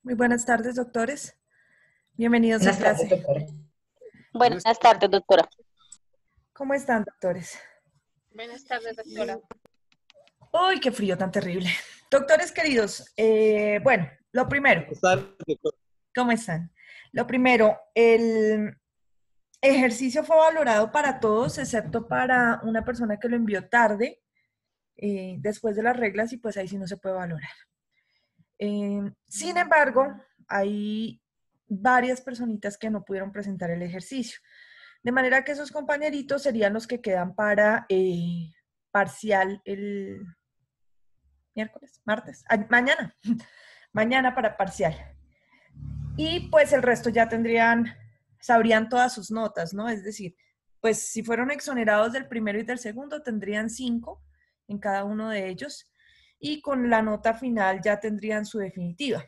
Muy buenas tardes, doctores. Bienvenidos a Buenas tardes, clase. doctora. Buenas tardes, doctora. ¿Cómo están, doctores? Buenas tardes, doctora. Uy, qué frío tan terrible. Doctores queridos, bueno, lo primero, ¿cómo están? Lo primero, el ejercicio fue valorado para todos, excepto para una persona que lo envió tarde, después de las reglas, y pues ahí sí no se puede valorar. Sin embargo, hay varias personitas que no pudieron presentar el ejercicio. De manera que esos compañeritos serían los que quedan para parcial el miércoles, martes, mañana. Mañana para parcial. Y pues el resto ya sabrían todas sus notas, ¿no? Es decir, pues si fueron exonerados del primero y del segundo, tendrían 5 en cada uno de ellos. Y con la nota final ya tendrían su definitiva,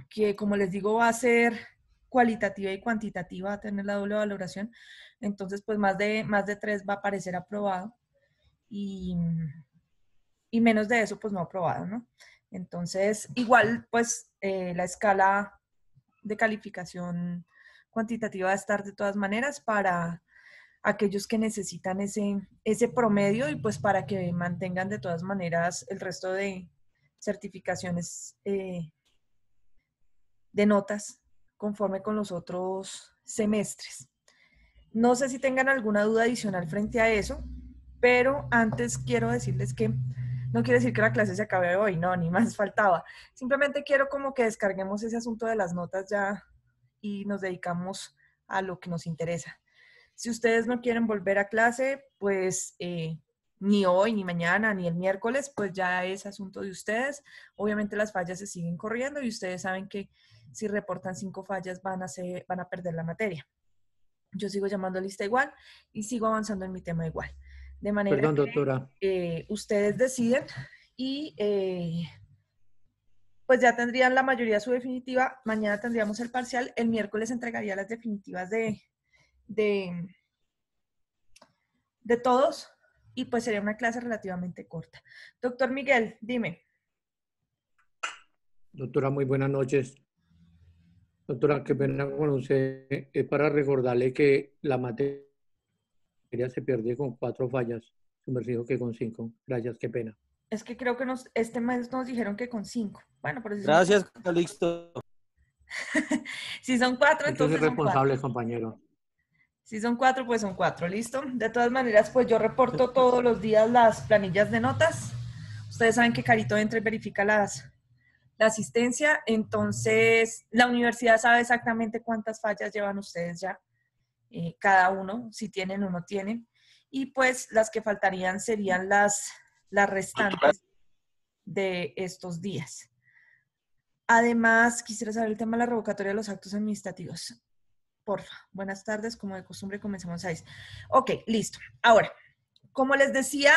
que como les digo va a ser cualitativa y cuantitativa, va a tener la doble valoración. Entonces, pues más de 3 va a aparecer aprobado y menos de eso, pues no aprobado, ¿no? Entonces, igual, pues la escala de calificación cuantitativa va a estar de todas maneras para aquellos que necesitan ese promedio y pues para que mantengan de todas maneras el resto de certificaciones de notas conforme con los otros semestres. No sé si tengan alguna duda adicional frente a eso, pero antes quiero decirles que no quiere decir que la clase se acabe hoy, no, ni más faltaba. Simplemente quiero como que descarguemos ese asunto de las notas ya y nos dedicamos a lo que nos interesa. Si ustedes no quieren volver a clase, pues ni hoy, ni mañana, ni el miércoles, pues ya es asunto de ustedes. Obviamente las fallas se siguen corriendo y ustedes saben que si reportan 5 fallas van a perder la materia. Yo sigo llamando lista igual y sigo avanzando en mi tema igual. De manera Perdón, que doctora. ustedes deciden y pues ya tendrían la mayoría su definitiva. Mañana tendríamos el parcial. El miércoles entregaría las definitivas de todos y pues sería una clase relativamente corta. Doctor Miguel, dime. Doctora, muy buenas noches. Doctora, qué pena con usted. Es para recordarle que la materia se pierde con 4 fallas. Su merced dijo que con 5. Gracias, qué pena. Es que creo que este mes nos dijeron que con 5. Bueno, pero si Gracias, Calixto. si son 4, Entonces, entonces son 4. responsable, compañero. Si son 4, pues son 4, ¿listo? De todas maneras, pues yo reporto todos los días las planillas de notas. Ustedes saben que Carito entra y verifica la asistencia, entonces la universidad sabe exactamente cuántas fallas llevan ustedes ya, cada uno, si tienen o no tienen, y pues las que faltarían serían las restantes de estos días. Además, quisiera saber el tema de la revocatoria de los actos administrativos. Porfa, buenas tardes, como de costumbre comencemos a decir. Ok, listo. Ahora, como les decía,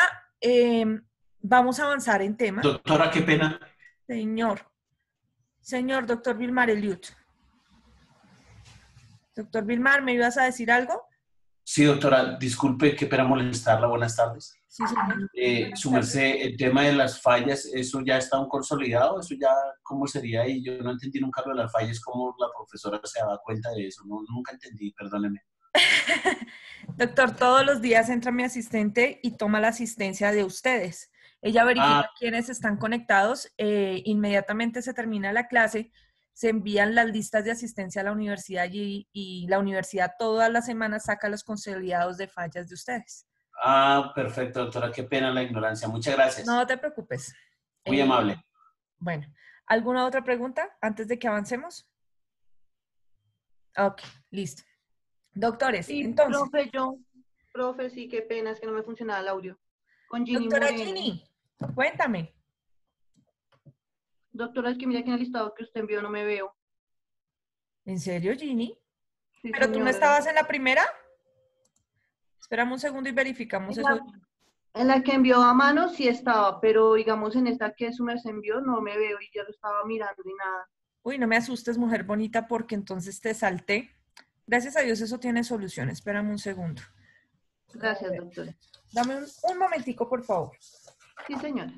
vamos a avanzar en tema. Doctora, qué pena. Señor doctor Vilmar Eliud. Doctor Vilmar, ¿me ibas a decir algo? Sí, doctora, disculpe, qué pena molestarla. Buenas tardes. Sí, señor. Su merced, el tema de las fallas, ¿eso ya está consolidado? ¿Eso ya cómo sería? Y yo no entendí nunca lo de las fallas, cómo la profesora se da cuenta de eso. No, nunca entendí, perdóneme. Doctor, todos los días entra mi asistente y toma la asistencia de ustedes. Ella verifica quiénes están conectados, inmediatamente se termina la clase, se envían las listas de asistencia a la universidad y la universidad todas las semanas saca los consolidados de fallas de ustedes. Perfecto, doctora, qué pena la ignorancia. Muchas gracias. No te preocupes. Muy amable. Bueno, ¿alguna otra pregunta antes de que avancemos? Ok, listo. Doctores, Sí, entonces. profe, sí, qué pena, es que no me funcionaba el audio. Con Ginny Doctora Moreno. Ginny, cuéntame. Doctora, es que mira que en el listado que usted envió no me veo. ¿En serio, Ginny? Sí, ¿Pero tú no señora. estabas en la primera? Esperamos un segundo y verificamos eso. En la que envió a mano sí estaba, pero digamos en esta que su merced envió no me veo y ya lo estaba mirando y nada. Uy, no me asustes, mujer bonita, porque entonces te salté. Gracias a Dios eso tiene solución. Espérame un segundo. Gracias, doctora. Dame un momentico, por favor. Sí, señora.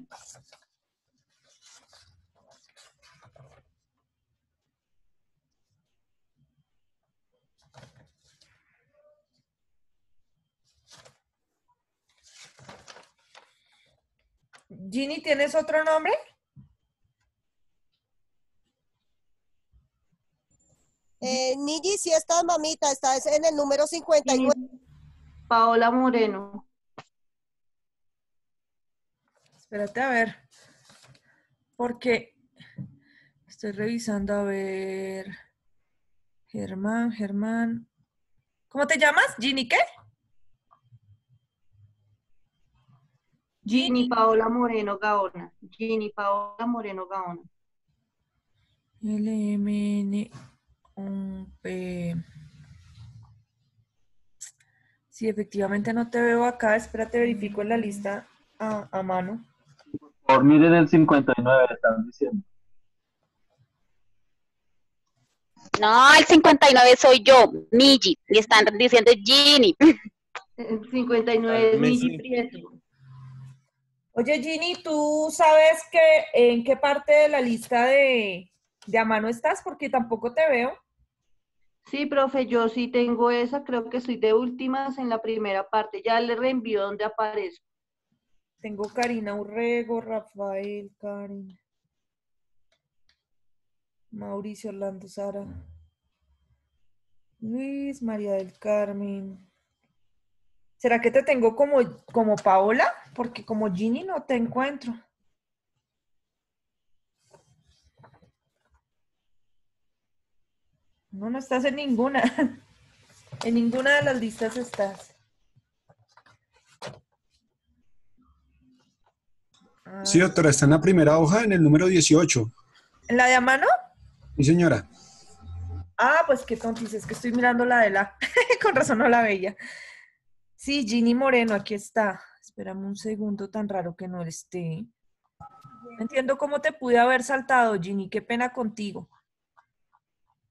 Ginny, ¿tienes otro nombre? Nigi, sí está, mamita, está en el número 59. Paola Moreno. Espérate a ver, porque estoy revisando a ver. Germán. ¿Cómo te llamas? ¿Ginny qué? Ginny Paola Moreno Gaona. Ginny Paola Moreno Gaona. LMN. Sí, efectivamente no te veo acá. Espérate, verifico en la lista a mano. Por miren el 59, están diciendo. No, el 59 soy yo, Nigi, y están diciendo Ginny. El 59 es Nigi Prieto. Oye, Ginny, ¿tú sabes en qué parte de la lista de a mano estás? Porque tampoco te veo. Sí, profe, yo sí tengo esa, creo que soy de últimas en la primera parte. Ya le reenvío donde aparezco. Tengo Karina Urrego, Rafael, Karen, Mauricio, Orlando, Sara, Luis, María del Carmen. ¿Será que te tengo como Paola? Porque como Ginny no te encuentro. No estás en ninguna. En ninguna de las listas estás. Sí, doctora, está en la primera hoja, en el número 18. ¿En la de a mano? Sí, señora. Ah, pues qué tontis, es que estoy mirando la de la... Con razón no la veía. Sí, Ginny Moreno, aquí está. Espérame un segundo, tan raro que no esté. No entiendo cómo te pude haber saltado, Ginny, qué pena contigo.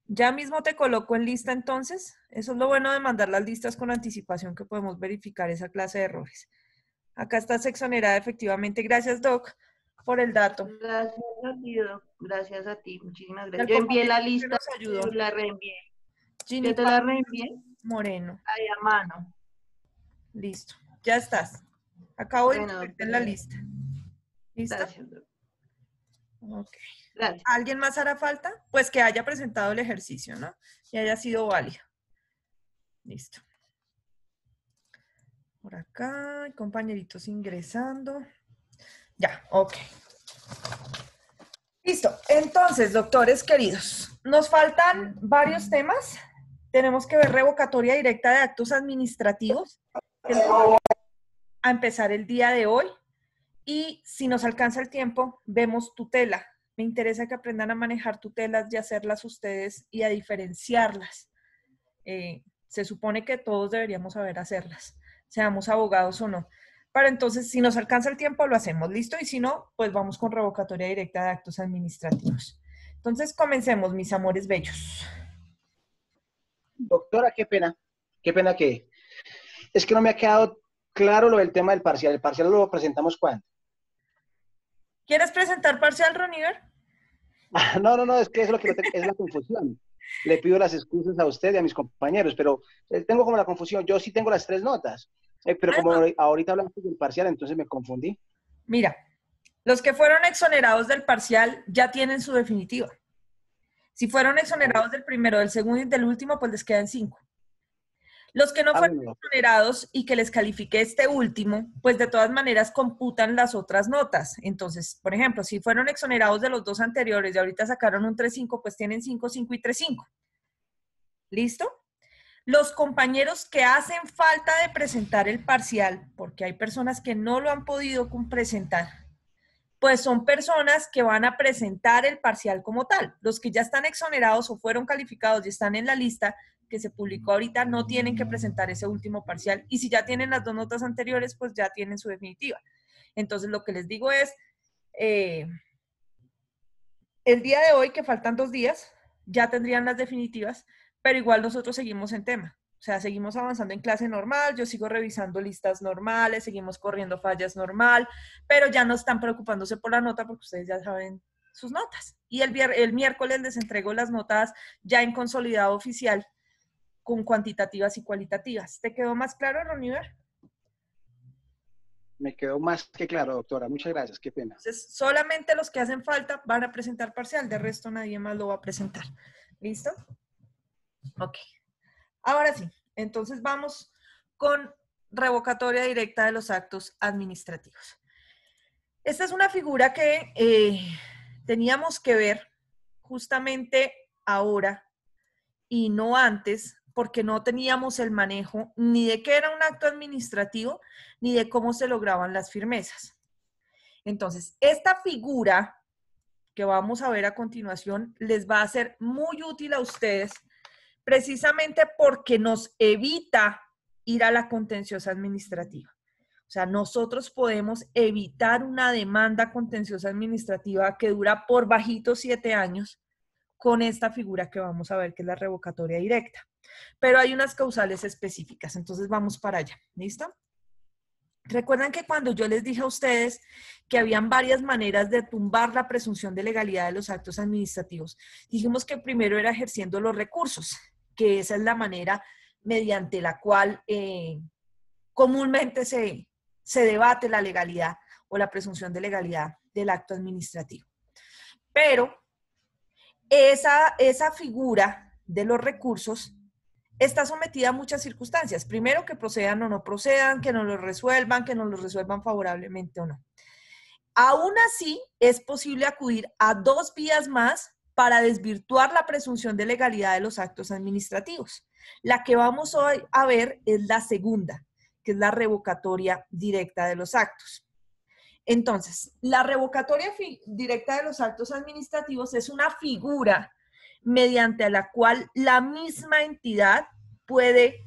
Ya mismo te coloco en lista entonces. Eso es lo bueno de mandar las listas con anticipación, que podemos verificar esa clase de errores. Acá estás exonerada efectivamente. Gracias, Doc, por el dato. Gracias a ti, Doc. Gracias a ti. Muchísimas Y al gracias. Yo envié la compañero que lista, nos ayudó. yo la reenvié. Ginny ¿Ya te la reenvié? Moreno. Ahí a mano. Listo. Ya estás. Acabo de Bueno, incluirte en la lista. ¿Listo? Gracias, Doc. Ok. Gracias. ¿Alguien más hará falta? Pues que haya presentado el ejercicio, ¿no? Y haya sido válido. Listo. Por acá, hay compañeritos ingresando. Ya, ok. Listo. Entonces, doctores queridos, nos faltan varios temas. Tenemos que ver revocatoria directa de actos administrativos, que es lo que vamos a empezar el día de hoy. Y si nos alcanza el tiempo, vemos tutela. Me interesa que aprendan a manejar tutelas y hacerlas ustedes y a diferenciarlas. Se supone que todos deberíamos saber hacerlas, seamos abogados o no. Para entonces, si nos alcanza el tiempo, lo hacemos, ¿listo? Y si no, pues vamos con revocatoria directa de actos administrativos. Entonces, comencemos, mis amores bellos. Doctora, qué pena que... Es que no me ha quedado claro lo del tema del parcial. ¿El parcial lo presentamos cuándo? ¿Quieres presentar parcial, Roniver? No, es que es lo que es la confusión. Le pido las excusas a usted y a mis compañeros, pero tengo como la confusión. Yo sí tengo las 3 notas, pero como ahorita hablamos del parcial, entonces me confundí. Mira, los que fueron exonerados del parcial ya tienen su definitiva. Si fueron exonerados del primero, del segundo y del último, pues les quedan 5. Los que no fueron exonerados y que les califique este último, pues de todas maneras computan las otras notas. Entonces, por ejemplo, si fueron exonerados de los 2 anteriores y ahorita sacaron un 3.5, pues tienen 5, 5 y 3.5. ¿Listo? Los compañeros que hacen falta de presentar el parcial, porque hay personas que no lo han podido presentar, pues son personas que van a presentar el parcial como tal. Los que ya están exonerados o fueron calificados y están en la lista que se publicó ahorita no tienen que presentar ese último parcial. Y si ya tienen las 2 notas anteriores, pues ya tienen su definitiva. Entonces, lo que les digo es, el día de hoy, que faltan 2 días, ya tendrían las definitivas, pero igual nosotros seguimos en tema. O sea, seguimos avanzando en clase normal, yo sigo revisando listas normales, seguimos corriendo fallas normal, pero ya no están preocupándose por la nota porque ustedes ya saben sus notas. Y el miércoles les entrego las notas ya en consolidado oficial con cuantitativas y cualitativas. ¿Te quedó más claro, Roniver? Me quedó más que claro, doctora. Muchas gracias. Qué pena. Entonces, solamente los que hacen falta van a presentar parcial, de resto nadie más lo va a presentar. ¿Listo? Ok. Ahora sí, entonces vamos con revocatoria directa de los actos administrativos. Esta es una figura que teníamos que ver justamente ahora y no antes, porque no teníamos el manejo ni de qué era un acto administrativo, ni de cómo se lograban las firmezas. Entonces, esta figura que vamos a ver a continuación les va a ser muy útil a ustedes, precisamente porque nos evita ir a la contenciosa administrativa. O sea, nosotros podemos evitar una demanda contenciosa administrativa que dura por bajito 7 años con esta figura que vamos a ver, que es la revocatoria directa. Pero hay unas causales específicas, entonces vamos para allá. ¿Listo? Recuerdan que cuando yo les dije a ustedes que habían varias maneras de tumbar la presunción de legalidad de los actos administrativos, dijimos que primero era ejerciendo los recursos, que esa es la manera mediante la cual comúnmente se debate la legalidad o la presunción de legalidad del acto administrativo. Pero esa figura de los recursos está sometida a muchas circunstancias. Primero, que procedan o no procedan, que no lo resuelvan, que no lo resuelvan favorablemente o no. Aún así, es posible acudir a 2 vías más para desvirtuar la presunción de legalidad de los actos administrativos. La que vamos hoy a ver es la segunda, que es la revocatoria directa de los actos. Entonces, la revocatoria directa de los actos administrativos es una figura mediante la cual la misma entidad puede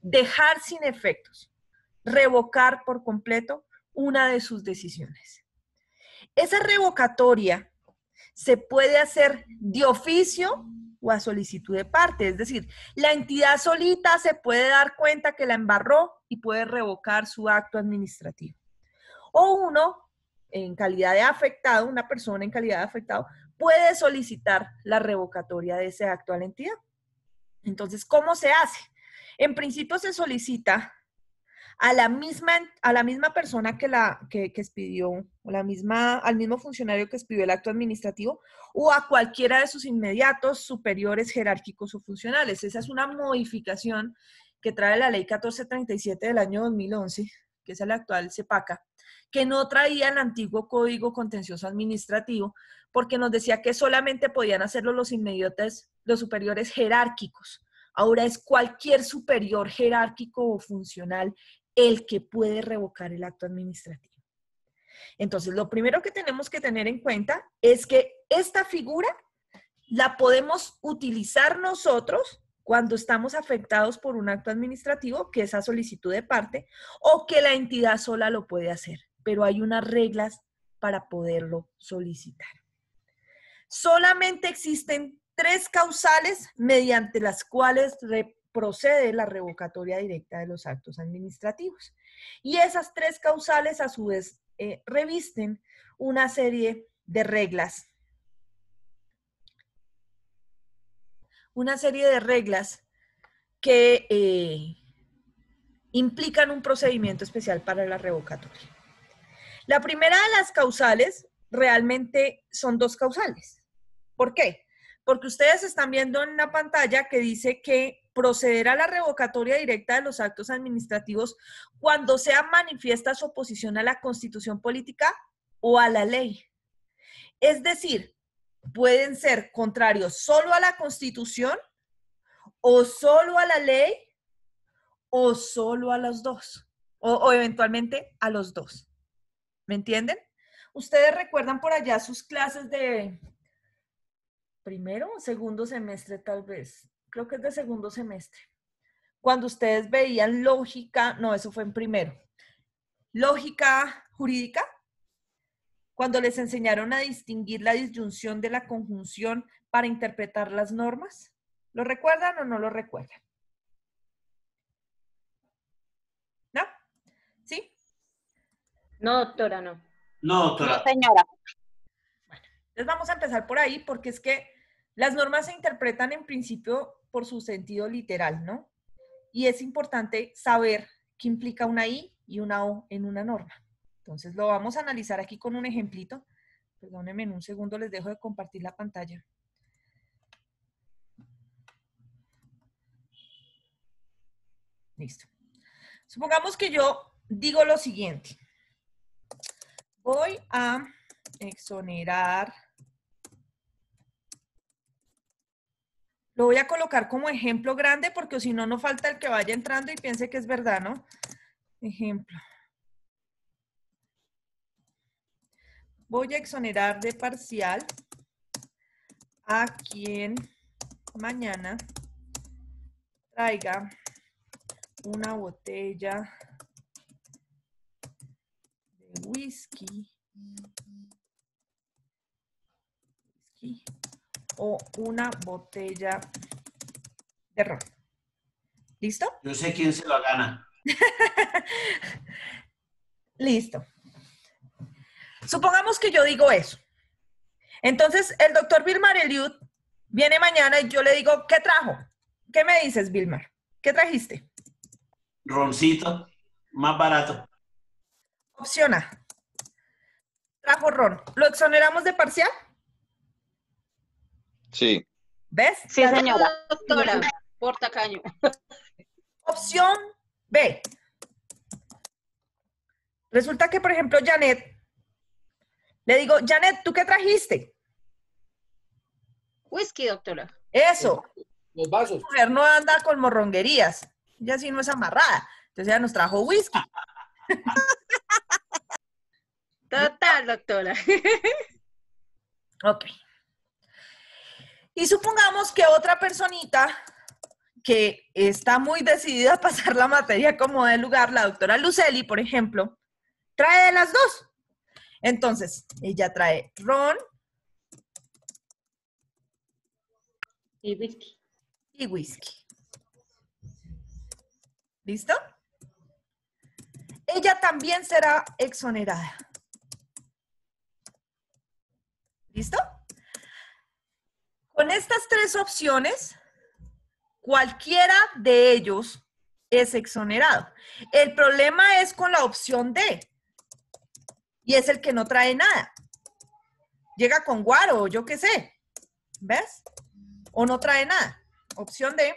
dejar sin efectos, revocar por completo una de sus decisiones. Esa revocatoria se puede hacer de oficio o a solicitud de parte, es decir, la entidad solita se puede dar cuenta que la embarró y puede revocar su acto administrativo. O uno, en calidad de afectado, una persona en calidad de afectado, puede solicitar la revocatoria de ese acto a la entidad. Entonces, ¿cómo se hace? En principio se solicita a la misma persona que expidió, o al mismo funcionario que expidió el acto administrativo, o a cualquiera de sus inmediatos, superiores, jerárquicos o funcionales. Esa es una modificación que trae la ley 1437 del año 2011, que es el actual CEPACA, que no traía el antiguo Código Contencioso Administrativo, porque nos decía que solamente podían hacerlo los inmediatos, los superiores jerárquicos. Ahora es cualquier superior jerárquico o funcional el que puede revocar el acto administrativo. Entonces, lo primero que tenemos que tener en cuenta es que esta figura la podemos utilizar nosotros cuando estamos afectados por un acto administrativo, que es a solicitud de parte, o que la entidad sola lo puede hacer. Pero hay unas reglas para poderlo solicitar. Solamente existen 3 causales mediante las cuales procede la revocatoria directa de los actos administrativos. Y esas 3 causales, a su vez, revisten una serie de reglas. Una serie de reglas que implican un procedimiento especial para la revocatoria. La primera de las causales realmente son 2 causales. ¿Por qué? Porque ustedes están viendo en la pantalla que dice que proceder a la revocatoria directa de los actos administrativos cuando sea manifiesta su oposición a la Constitución política o a la ley. Es decir, pueden ser contrarios solo a la Constitución o solo a la ley o solo a los dos o eventualmente a los dos. ¿Me entienden? Ustedes recuerdan por allá sus clases de primero o segundo semestre tal vez. Creo que es de segundo semestre. Cuando ustedes veían lógica, no, eso fue en primero. Lógica jurídica. Cuando les enseñaron a distinguir la disyunción de la conjunción para interpretar las normas. ¿Lo recuerdan o no lo recuerdan? ¿No? ¿Sí? No, doctora, no. No, doctora. No, señora. Bueno, entonces vamos a empezar por ahí porque es que las normas se interpretan en principio por su sentido literal, ¿no? Y es importante saber qué implica una I y una O en una norma. Entonces lo vamos a analizar aquí con un ejemplito. Perdónenme, en un segundo les dejo de compartir la pantalla. Listo. Supongamos que yo digo lo siguiente. Voy a exonerar. Lo voy a colocar como ejemplo grande porque si no, no falta el que vaya entrando y piense que es verdad, ¿no? Ejemplo. Voy a exonerar de parcial a quien mañana traiga una botella de whisky o una botella de ron. ¿Listo? Yo sé quién se lo gana. Listo. Supongamos que yo digo eso. Entonces, el doctor Vilmar Eliud viene mañana y yo le digo, ¿qué trajo? ¿Qué me dices, Vilmar? ¿Qué trajiste? Roncito, más barato. Opción A. Trajo ron. ¿Lo exoneramos de parcial? Sí. ¿Ves? Sí, señora. Doctora, por tacaño. Opción B. Resulta que, por ejemplo, Janet, le digo, Janet, ¿tú qué trajiste? Whisky, doctora. Eso. Los vasos. La mujer no anda con morronguerías. Ella sí no es amarrada. Entonces ella nos trajo whisky. Total, doctora. Ok. Y supongamos que otra personita que está muy decidida a pasar la materia como de lugar, la doctora Luceli, por ejemplo, trae de las dos. Entonces, ella trae ron Y whisky. y whisky. ¿Listo? Ella también será exonerada. ¿Listo? Con estas tres opciones, cualquiera de ellos es exonerado. El problema es con la opción D. Y es el que no trae nada. Llega con guaro o yo qué sé. ¿Ves? O no trae nada. Opción D.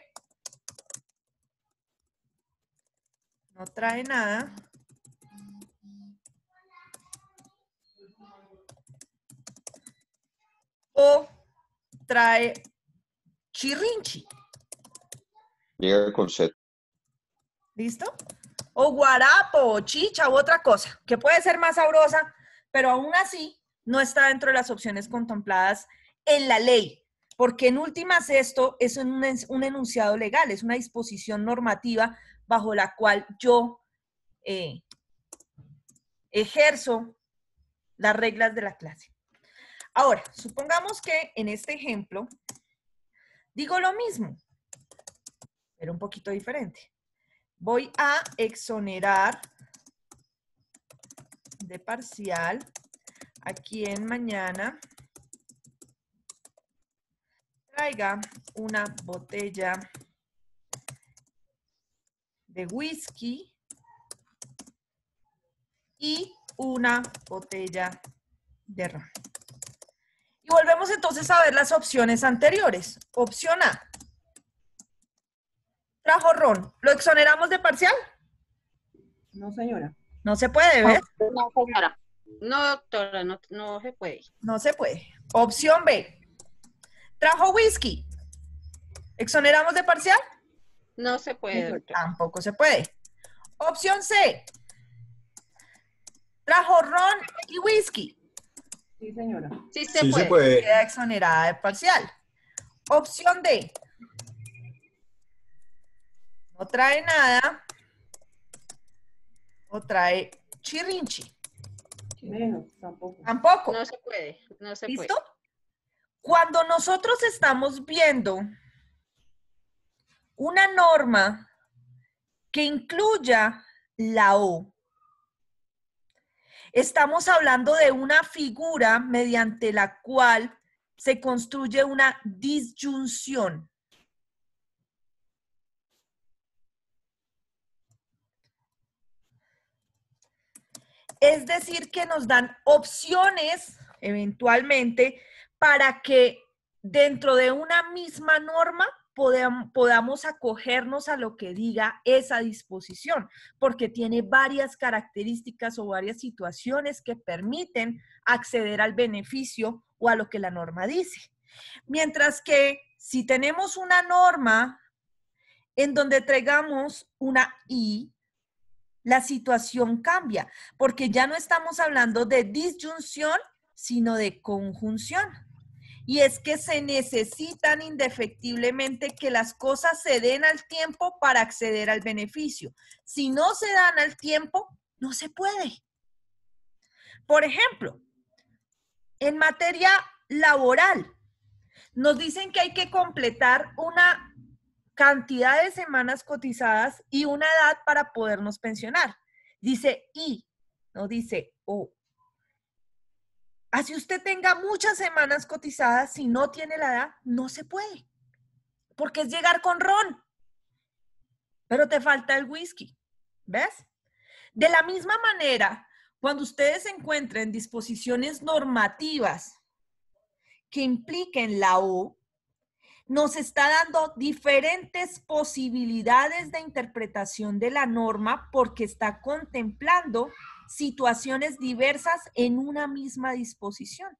No trae nada. O trae chirrinchi. Llega con set. ¿Listo? O guarapo, o chicha, u otra cosa, que puede ser más sabrosa, pero aún así no está dentro de las opciones contempladas en la ley, porque en últimas esto es un enunciado legal, es una disposición normativa bajo la cual yo ejerzo las reglas de la clase. Ahora, supongamos que en este ejemplo digo lo mismo, pero un poquito diferente. Voy a exonerar de parcial a quien mañana traiga una botella de whisky y una botella de ron. Y volvemos entonces a ver las opciones anteriores. Opción A. Trajo ron. ¿Lo exoneramos de parcial? No, señora. No se puede, ¿ves? No, señora. No, doctora, no se puede. No se puede. Opción B. Trajo whisky. ¿Exoneramos de parcial? No se puede, doctora. Tampoco se puede. Opción C. Trajo ron y whisky. Sí, señora. Sí se Sí puede. se puede. Queda exonerada de parcial. Opción D. No trae nada. O trae chirrinchi. Menos, tampoco. Tampoco. No se puede. No se ¿Listo? puede. Cuando nosotros estamos viendo una norma que incluya la O, estamos hablando de una figura mediante la cual se construye una disyunción. Es decir, que nos dan opciones, eventualmente, para que dentro de una misma norma podamos acogernos a lo que diga esa disposición, porque tiene varias características o varias situaciones que permiten acceder al beneficio o a lo que la norma dice. Mientras que si tenemos una norma en donde traigamos una I, la situación cambia, porque ya no estamos hablando de disyunción, sino de conjunción. Y es que se necesitan indefectiblemente que las cosas se den al tiempo para acceder al beneficio. Si no se dan al tiempo, no se puede. Por ejemplo, en materia laboral, nos dicen que hay que completar una cantidad de semanas cotizadas y una edad para podernos pensionar. Dice I, no dice O. Así usted tenga muchas semanas cotizadas, si no tiene la edad, no se puede. Porque es llegar con ron. Pero te falta el whisky. ¿Ves? De la misma manera, cuando ustedes encuentren disposiciones normativas que impliquen la O, nos está dando diferentes posibilidades de interpretación de la norma porque está contemplando situaciones diversas en una misma disposición.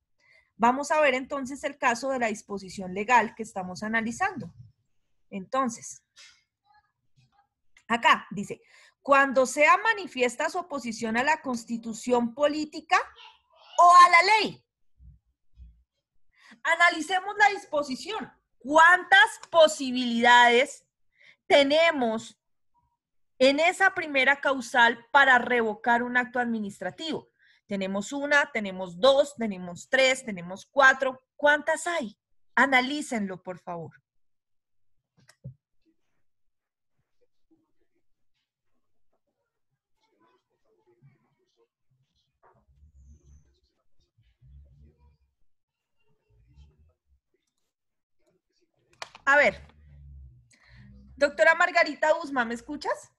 Vamos a ver entonces el caso de la disposición legal que estamos analizando. Entonces, acá dice, cuando sea manifiesta su oposición a la Constitución política o a la ley. Analicemos la disposición. ¿Cuántas posibilidades tenemos en esa primera causal para revocar un acto administrativo? Tenemos una, tenemos dos, tenemos tres, tenemos cuatro. ¿Cuántas hay? Analícenlo, por favor. A ver, doctora Margarita Usma, ¿me escuchas?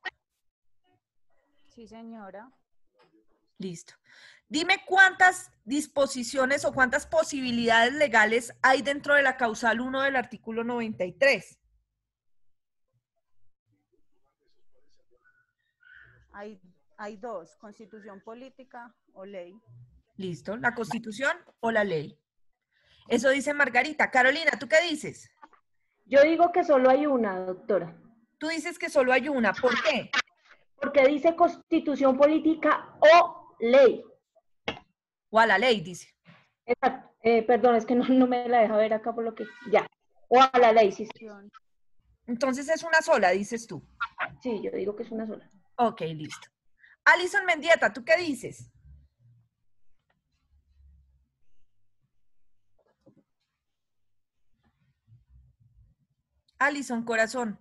Sí, señora. Listo. Dime cuántas disposiciones o cuántas posibilidades legales hay dentro de la causal 1 del artículo 93. Hay dos, constitución política o ley. Listo, la constitución o la ley. Eso dice Margarita. Carolina, ¿tú qué dices? Yo digo que solo hay una, doctora. Tú dices que solo hay una. ¿Por qué? Porque dice constitución política o ley. O a la ley, dice. Exacto. Perdón, es que no me la deja ver acá por lo que... Ya. O a la ley, sí. Entonces es una sola, dices tú. Sí, yo digo que es una sola. Ok, listo. Alison Mendieta, ¿tú qué dices? Alison, corazón.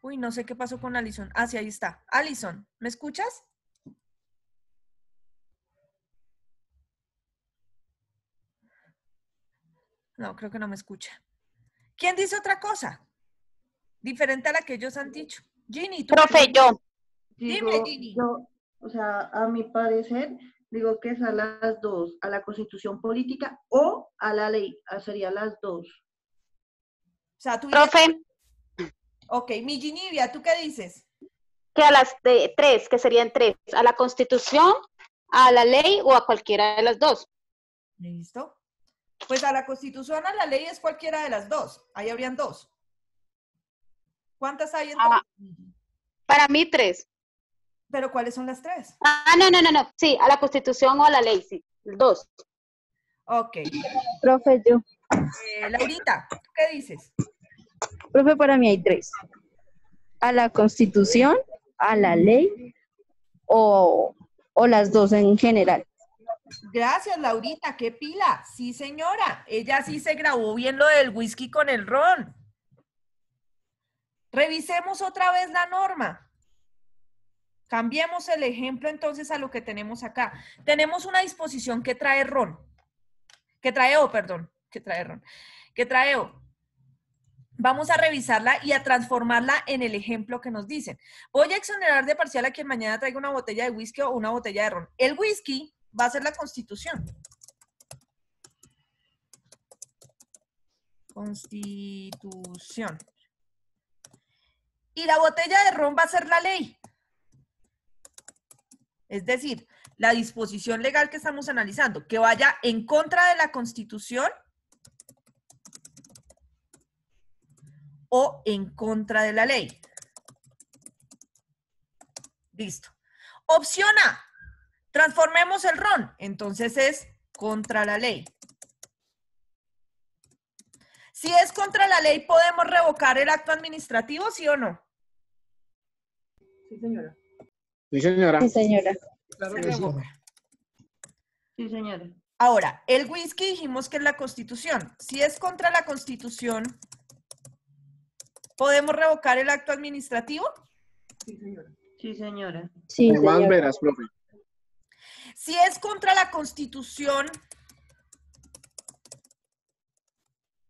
Uy, no sé qué pasó con Alison. Ah, sí, ahí está. Alison, ¿me escuchas? No, creo que no me escucha. ¿Quién dice otra cosa? Diferente a la que ellos han dicho. Ginny, ¿tú? Profe, yo. Dime, Ginny. Yo, o sea, a mi parecer, digo que es a las dos, a la constitución política o a la ley, sería las dos. O sea, tú Profe. dices... Ok, mi Ginivia, ¿tú qué dices? Que a las tres, que serían tres, a la Constitución, a la ley o a cualquiera de las dos. Listo. Pues a la Constitución, a la ley es cualquiera de las dos. Ahí habrían dos. ¿Cuántas hay entonces? Para mí tres. ¿Pero cuáles son las tres? No. Sí, a la Constitución o a la ley, sí. Dos. Ok. Profe, yo. Laurita, ¿tú qué dices? Profe, para mí hay tres. A la Constitución, a la ley o las dos en general. Gracias, Laurita, qué pila. Sí, señora. Ella sí se grabó bien lo del whisky con el ron. Revisemos otra vez la norma. Cambiemos el ejemplo entonces a lo que tenemos acá. Tenemos una disposición que trae ron. Que trae O. vamos a revisarla y a transformarla en el ejemplo que nos dicen. Voy a exonerar de parcial a quien mañana traiga una botella de whisky o una botella de ron. El whisky va a ser la Constitución. Constitución. Y la botella de ron va a ser la ley. Es decir, la disposición legal que estamos analizando, que vaya en contra de la Constitución o en contra de la ley. Listo. Opción A, transformemos el ron. Entonces es contra la ley. Si es contra la ley, ¿podemos revocar el acto administrativo, sí o no? Sí, señora. Sí, señora. Sí, señora. Se revoca. Sí, señora. Ahora, el whisky dijimos que es la Constitución. Si es contra la Constitución, ¿podemos revocar el acto administrativo? Sí, señora. Sí, señora. Sí, Más señora. veras, profe. Si es contra la Constitución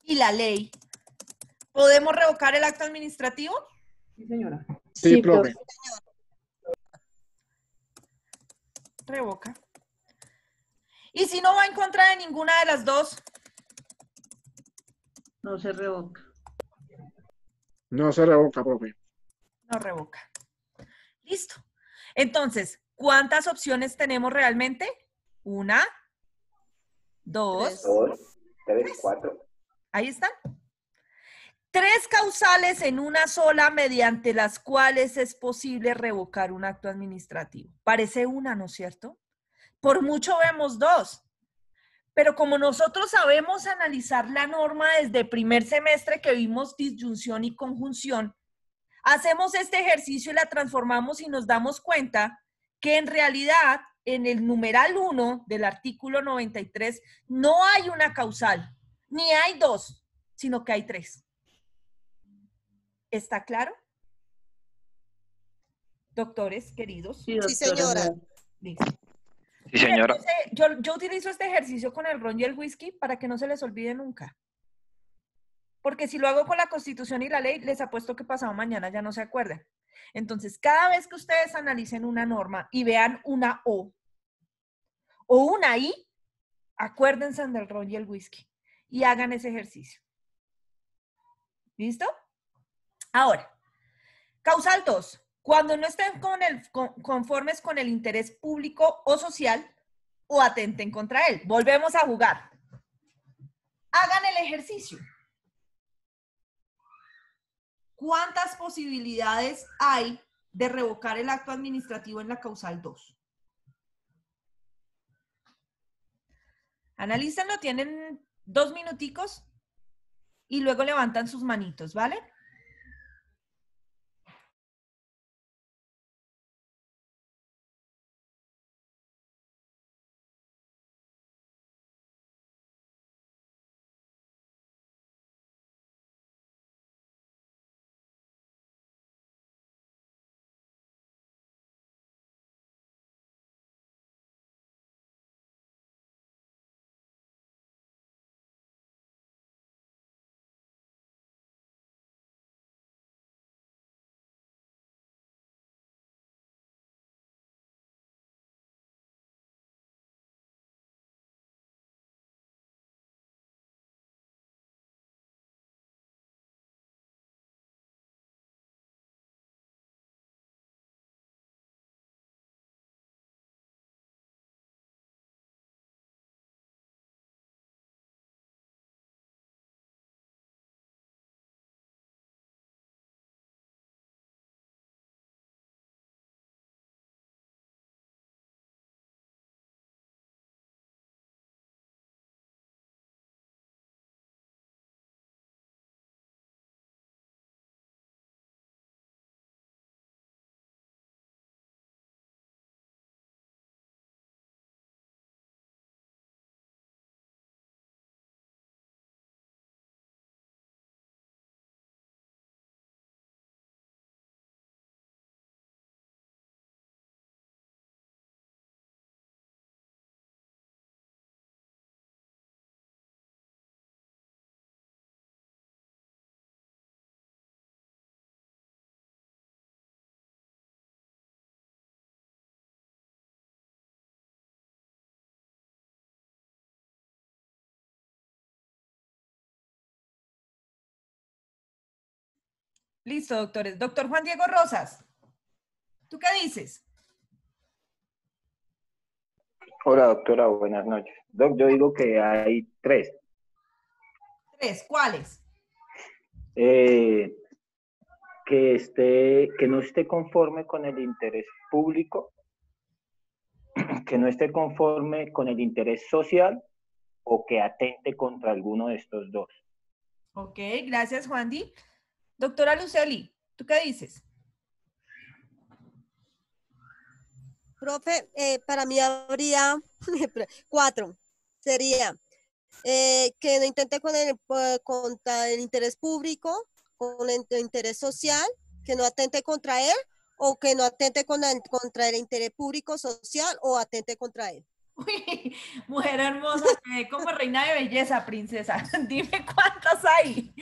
y la ley, ¿podemos revocar el acto administrativo? Sí, señora. Sí, profe. Revoca. Y si no va en contra de ninguna de las dos, No se revoca. No se revoca, profe. no revoca. Listo. Entonces, ¿cuántas opciones tenemos realmente? Una, dos, Tres. ahí están. 3 causales en una sola mediante las cuales es posible revocar un acto administrativo. Parece una, ¿no es cierto? Por mucho vemos 2. Pero como nosotros sabemos analizar la norma desde primer semestre que vimos disyunción y conjunción, hacemos este ejercicio y la transformamos y nos damos cuenta que en realidad en el numeral 1 del artículo 93 no hay una causal, ni hay 2, sino que hay 3. ¿Está claro? Doctores queridos. Sí, Sí, señora. Listo. Sí, señora. Yo utilizo este ejercicio con el ron y el whisky para que no se les olvide nunca. Porque si lo hago con la Constitución y la ley, les apuesto que pasado mañana ya no se acuerdan. Entonces, cada vez que ustedes analicen una norma y vean una O o una I, acuérdense del ron y el whisky y hagan ese ejercicio. ¿Listo? Ahora, causal 2. Cuando no estén conformes con el interés público o social o atenten contra él. Volvemos a jugar. Hagan el ejercicio. ¿Cuántas posibilidades hay de revocar el acto administrativo en la causal 2? Analícenlo, tienen 2 minuticos y luego levantan sus manitos, ¿vale? Listo, doctores. Doctor Juan Diego Rosas, ¿tú qué dices? Hola, doctora, buenas noches. Doc, yo digo que hay tres. Tres, ¿cuáles? Que no esté conforme con el interés público, que no esté conforme con el interés social o que atente contra alguno de estos dos. Ok, gracias, Juan Di. Doctora Luceli, ¿tú qué dices? Profe, para mí habría 4. Sería que no intente contra el interés público, con el interés social, que no atente contra él, o que no atente contra el interés público social o atente contra él. Uy, mujer hermosa, quedé como reina de belleza, princesa. Dime cuántas hay.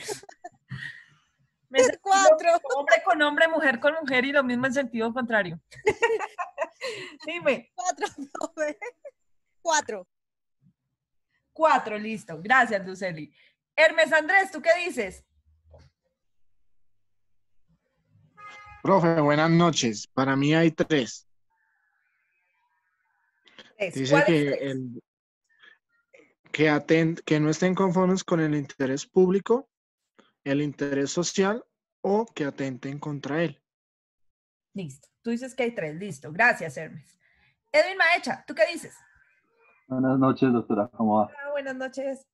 Me sentí 4. Hombre con hombre, mujer con mujer y lo mismo en sentido contrario. Dime. 4, profe. 4. 4, listo. Gracias, Luceli. Hermes Andrés, ¿tú qué dices? Profe, buenas noches. Para mí hay 3. Dice que no estén conformes con el interés público, el interés social o que atenten contra él. Listo. Tú dices que hay 3. Listo. Gracias, Hermes. Edwin Maecha, ¿tú qué dices? Buenas noches, doctora. ¿Cómo va? Buenas noches.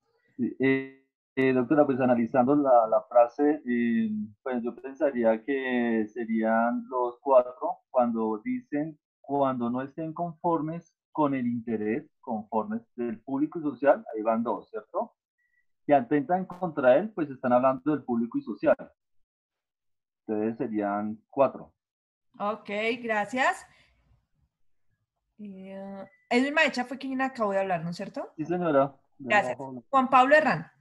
Doctora, pues analizando la frase, pues yo pensaría que serían los 4 cuando dicen, cuando no estén conformes con el interés, conformes del público y social, ahí van 2, ¿cierto? Que atentan contra él, pues están hablando del público y social. Entonces serían 4. Ok, gracias. Edwin Maecha fue quien acabó de hablar, ¿no es cierto? Sí, señora. Gracias. Juan Pablo Herrán.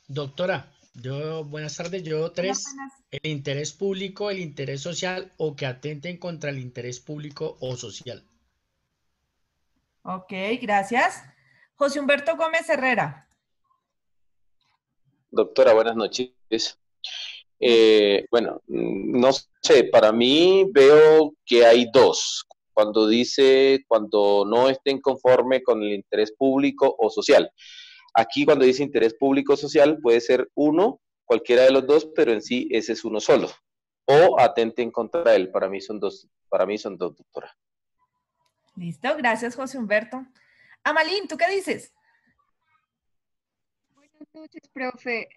Doctora, buenas tardes, yo 3, el interés público, el interés social o que atenten contra el interés público o social. Ok, gracias. José Humberto Gómez Herrera. Doctora, buenas noches. Bueno, no sé, para mí veo que hay 2. Cuando dice, cuando no estén conforme con el interés público o social. Aquí cuando dice interés público o social puede ser uno, cualquiera de los 2, pero en sí ese es uno solo. O atenten contra él. Para mí son 2, doctora. Listo, gracias José Humberto. Amalín, ¿tú qué dices? Buenas noches, profe.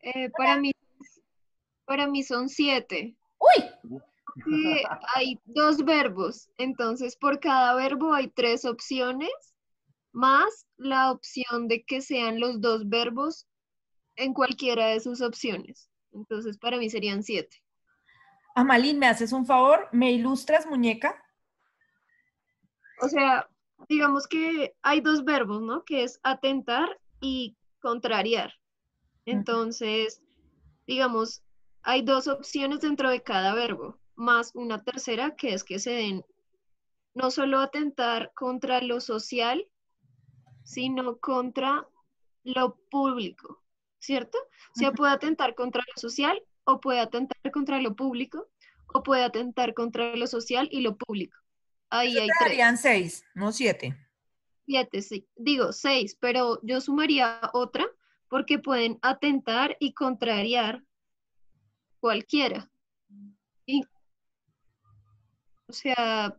Para mí son 7. ¡Uy! Hay 2 verbos, entonces por cada verbo hay 3 opciones, más la opción de que sean los 2 verbos en cualquiera de sus opciones. Entonces para mí serían 7. Amalín, ¿me haces un favor? ¿Me ilustras, muñeca? O sea, digamos que hay 2 verbos, ¿no? Que es atentar y contrariar. Entonces, digamos, hay 2 opciones dentro de cada verbo, más una tercera que es que se den no solo atentar contra lo social, sino contra lo público, ¿cierto? O sea, puede atentar contra lo social o puede atentar contra lo público o puede atentar contra lo social y lo público. Ahí hay 3. Serían 6, no 7. 7, sí. Digo 6, pero yo sumaría otra porque pueden atentar y contrariar cualquiera. O sea,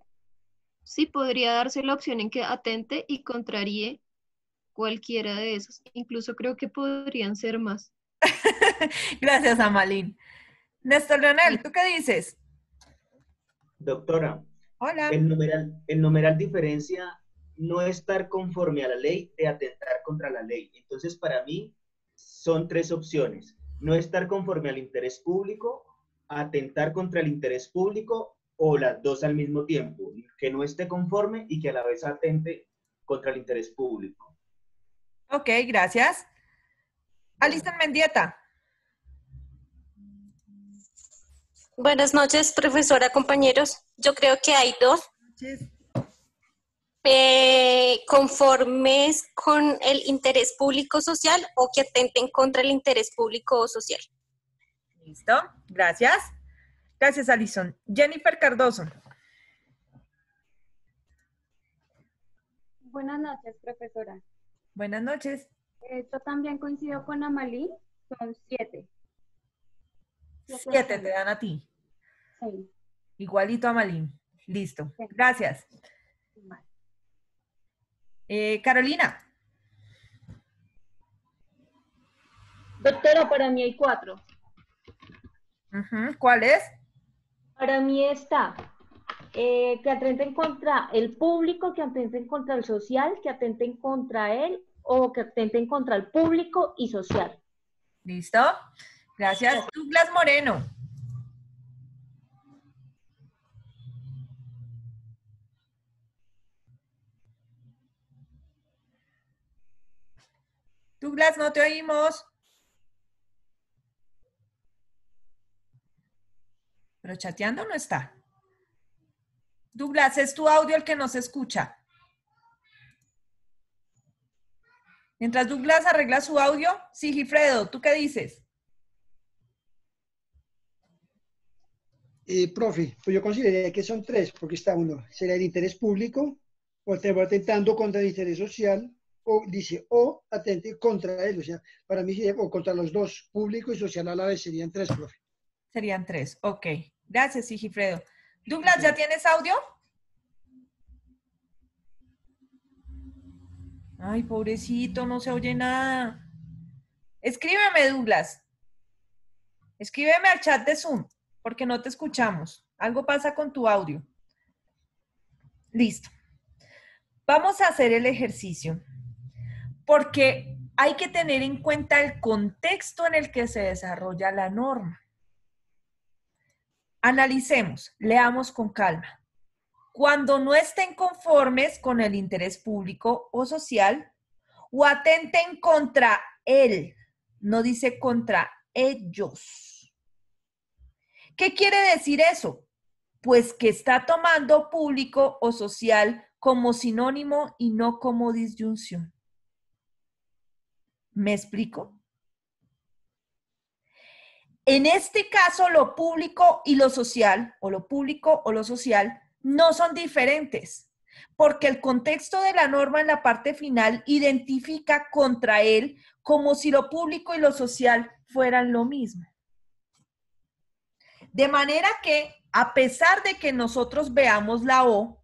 sí podría darse la opción en que atente y contraríe cualquiera de esos. Incluso creo que podrían ser más. Gracias, Amalín. Néstor Leonel, ¿tú qué dices? Doctora, hola. El numeral diferencia no estar conforme a la ley de atentar contra la ley. Entonces, para mí, son 3 opciones. No estar conforme al interés público, atentar contra el interés público o las 2 al mismo tiempo. Que no esté conforme y que a la vez atente contra el interés público. Ok, gracias. Alison Mendieta. Buenas noches, profesora, compañeros. Yo creo que hay 2. Conformes con el interés público social o que atenten contra el interés público o social. ¿Listo? Gracias. Gracias, Alison. Jennifer Cardoso. Buenas noches, profesora. Buenas noches. Yo también coincido con Amalí, son 7. 7 te dan a ti. Sí. Igualito a Malín. Listo. Gracias. Carolina. Doctora, para mí hay 4. ¿Cuál es? Para mí está que atenten contra el público, que atenten contra el social, que atenten contra él o que atenten contra el público y social. ¿Listo? Gracias. Douglas Moreno. Douglas, no te oímos. Pero chateando no está. Douglas, es tu audio el que no se escucha. Mientras Douglas arregla su audio, Sigifredo, ¿tú qué dices? Profe, pues yo consideraría que son 3, porque está uno, sería el interés público, o atentando contra el interés social, o dice, o atente contra él, o sea, para mí, o contra los dos, público y social a la vez, serían 3, profe. Serían 3, ok. Gracias, Sigifredo. Douglas, ¿ya tienes audio? Ay, pobrecito, no se oye nada. Escríbeme, Douglas. Escríbeme al chat de Zoom, porque no te escuchamos. Algo pasa con tu audio. Listo. Vamos a hacer el ejercicio, porque hay que tener en cuenta el contexto en el que se desarrolla la norma. Analicemos, leamos con calma. Cuando no estén conformes con el interés público o social, o atenten contra él, no dice contra ellos. ¿Qué quiere decir eso? Pues que está tomando público o social como sinónimo y no como disyunción. ¿Me explico? En este caso, lo público y lo social, o lo público o lo social, no son diferentes, porque el contexto de la norma en la parte final identifica contra él como si lo público y lo social fueran lo mismo. De manera que, a pesar de que nosotros veamos la O,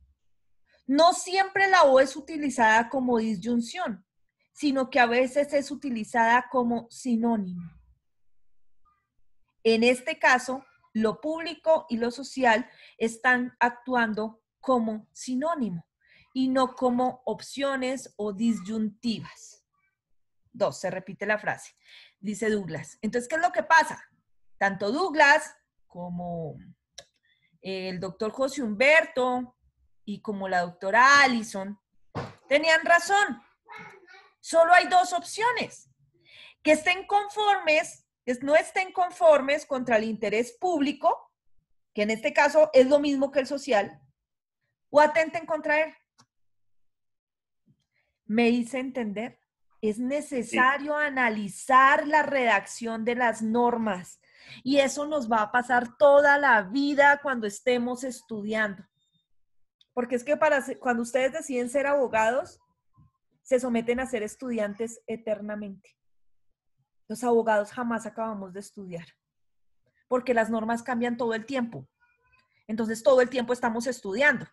no siempre la O es utilizada como disyunción, sino que a veces es utilizada como sinónimo. En este caso, lo público y lo social están actuando como sinónimo y no como opciones o disyuntivas. 2, se repite la frase. Dice Douglas. Entonces, ¿qué es lo que pasa? Tanto Douglas como el doctor José Humberto y como la doctora Alison tenían razón. Solo hay 2 opciones. Que estén conformes, que no estén conformes contra el interés público, que en este caso es lo mismo que el social, o atenten contra él. ¿Me hice entender? Es necesario analizar la redacción de las normas y eso nos va a pasar toda la vida cuando estemos estudiando. Porque es que cuando ustedes deciden ser abogados, se someten a ser estudiantes eternamente. Los abogados jamás acabamos de estudiar, porque las normas cambian todo el tiempo. Entonces, todo el tiempo estamos estudiando.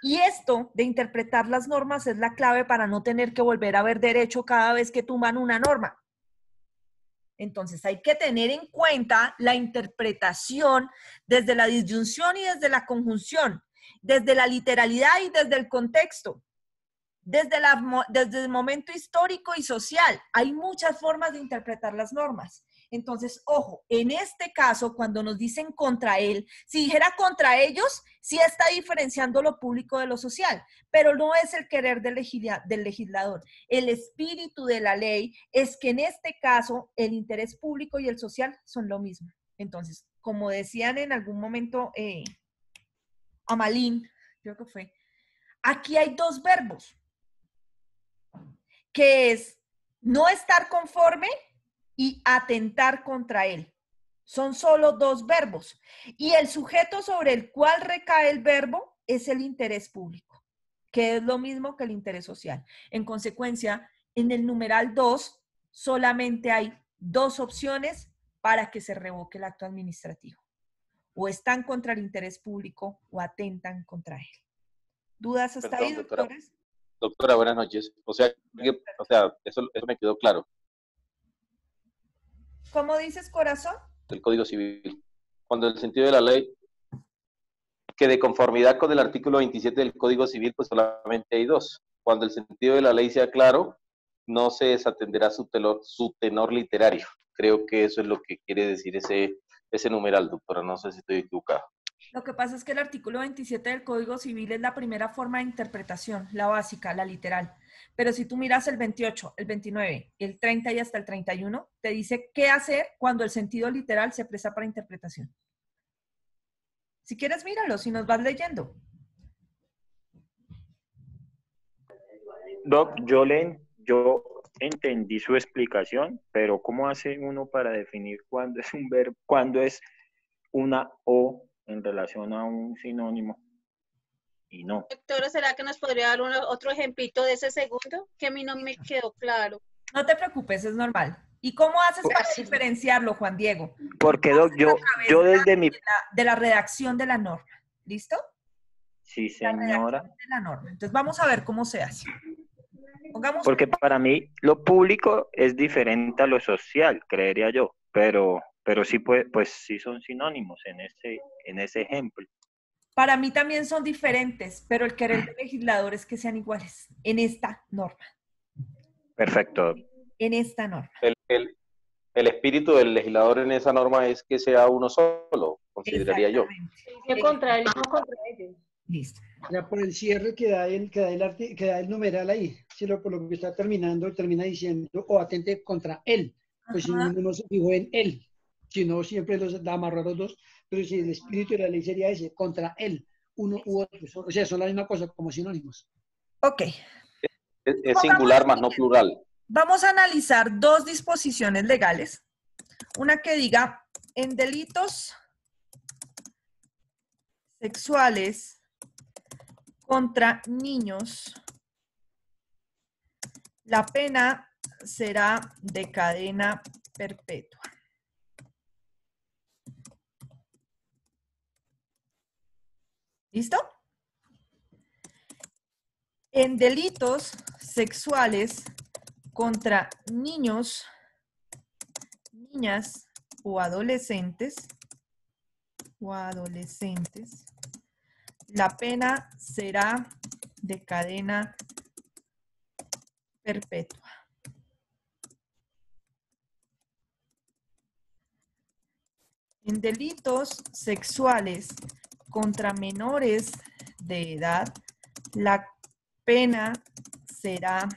Y esto de interpretar las normas es la clave para no tener que volver a ver derecho cada vez que tumban una norma. Entonces, hay que tener en cuenta la interpretación desde la disyunción y desde la conjunción, desde la literalidad y desde el contexto. Desde el momento histórico y social, hay muchas formas de interpretar las normas. Entonces, ojo, en este caso, cuando nos dicen contra él, si dijera contra ellos, sí está diferenciando lo público de lo social, pero no es el querer del legislador. El espíritu de la ley es que en este caso, el interés público y el social son lo mismo. Entonces, como decían en algún momento Amalín, creo que fue, aquí hay 2 verbos, que es no estar conforme y atentar contra él. Son solo dos verbos. Y el sujeto sobre el cual recae el verbo es el interés público, que es lo mismo que el interés social. En consecuencia, en el numeral 2 solamente hay dos opciones para que se revoque el acto administrativo. O están contra el interés público o atentan contra él. ¿Dudas hasta ahí, doctores? Doctora, buenas noches. O sea, eso me quedó claro. ¿Cómo dices, corazón? Del Código Civil. Cuando el sentido de la ley, que de conformidad con el artículo 27 del Código Civil, pues solamente hay dos. Cuando el sentido de la ley sea claro, no se desatenderá su tenor literario. Creo que eso es lo que quiere decir ese numeral, doctora. No sé si estoy equivocado. Lo que pasa es que el artículo 27 del Código Civil es la primera forma de interpretación, la básica, la literal. Pero si tú miras el 28, el 29, el 30 y hasta el 31, te dice qué hacer cuando el sentido literal se presta para interpretación. Si quieres, míralo, si nos vas leyendo. Doc, yo entendí su explicación, pero ¿cómo hace uno para definir cuándo es un verbo, cuándo es una O en relación a un sinónimo y no? Doctora, ¿será que nos podría dar otro ejemplito de ese segundo? Que a mí no me quedó claro. No te preocupes, es normal. ¿Y cómo haces para diferenciarlo, Juan Diego? Porque, Doc, yo desde mi... De la redacción de la norma. ¿Listo? Sí, señora. De la norma. Entonces vamos a ver cómo se hace. Porque para mí lo público es diferente a lo social, creería yo, pero sí pues sí son sinónimos en ese ejemplo. Para mí también son diferentes, pero el querer del legislador es que sean iguales en esta norma. Perfecto. En esta norma. El espíritu del legislador en esa norma es que sea uno solo, consideraría yo. Que contra él, no contra ellos. Listo. Ya por el cierre que da el numeral ahí, si por lo que está terminando, termina diciendo o atente contra él. Pues si uno se fijó en él, si no siempre los da amarrar los dos, pero si el espíritu de la ley sería ese, contra él, uno u otro, o sea, son la misma cosa como sinónimos. Ok. Es singular más no plural. Vamos a analizar dos disposiciones legales. Una que diga, en delitos sexuales contra niños, la pena será de cadena perpetua. ¿Listo? En delitos sexuales contra niños, niñas o adolescentes, la pena será de cadena perpetua. En delitos sexuales contra menores de edad, la pena será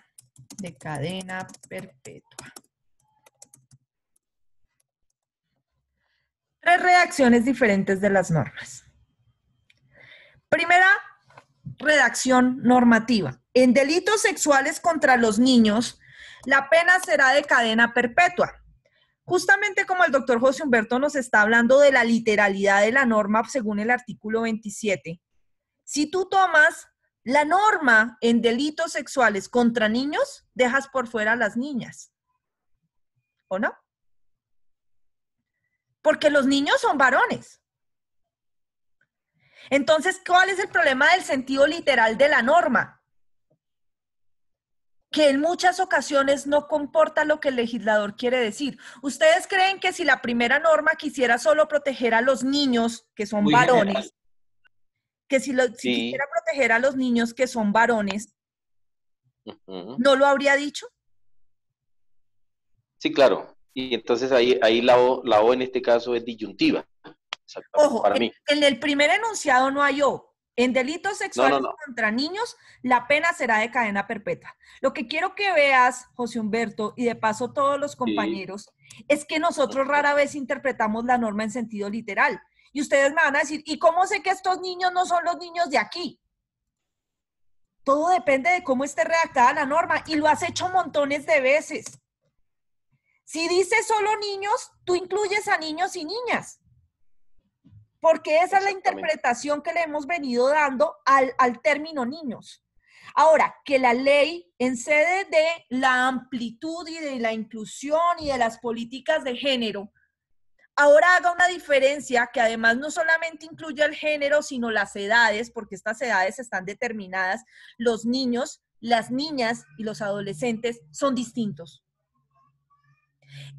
de cadena perpetua. Tres redacciones diferentes de las normas. Primera redacción normativa. En delitos sexuales contra los niños, la pena será de cadena perpetua. Justamente como el doctor José Humberto nos está hablando de la literalidad de la norma según el artículo 27, si tú tomas la norma en delitos sexuales contra niños, dejas por fuera a las niñas. ¿O no? Porque los niños son varones. Entonces, ¿cuál es el problema del sentido literal de la norma? Que en muchas ocasiones no comporta lo que el legislador quiere decir. ¿Ustedes creen que si la primera norma quisiera solo proteger a los niños, que son varones, que si quisiera proteger a los niños que son varones, ¿no lo habría dicho? Sí, claro. Y entonces ahí la O en este caso es disyuntiva. Ojo, para mí. En el primer enunciado no hay O. En delitos sexuales contra niños, la pena será de cadena perpetua. Lo que quiero que veas, José Humberto, y de paso todos los compañeros, es que nosotros rara vez interpretamos la norma en sentido literal. Y ustedes me van a decir, ¿y cómo sé que estos niños no son los niños de aquí? Todo depende de cómo esté redactada la norma y lo has hecho montones de veces. Si dice solo niños, tú incluyes a niños y niñas. Porque esa es la interpretación que le hemos venido dando al término niños. Ahora, que la ley, en sede de la amplitud y de la inclusión y de las políticas de género, ahora haga una diferencia que además no solamente incluye el género, sino las edades, porque estas edades están determinadas. Los niños, las niñas y los adolescentes son distintos.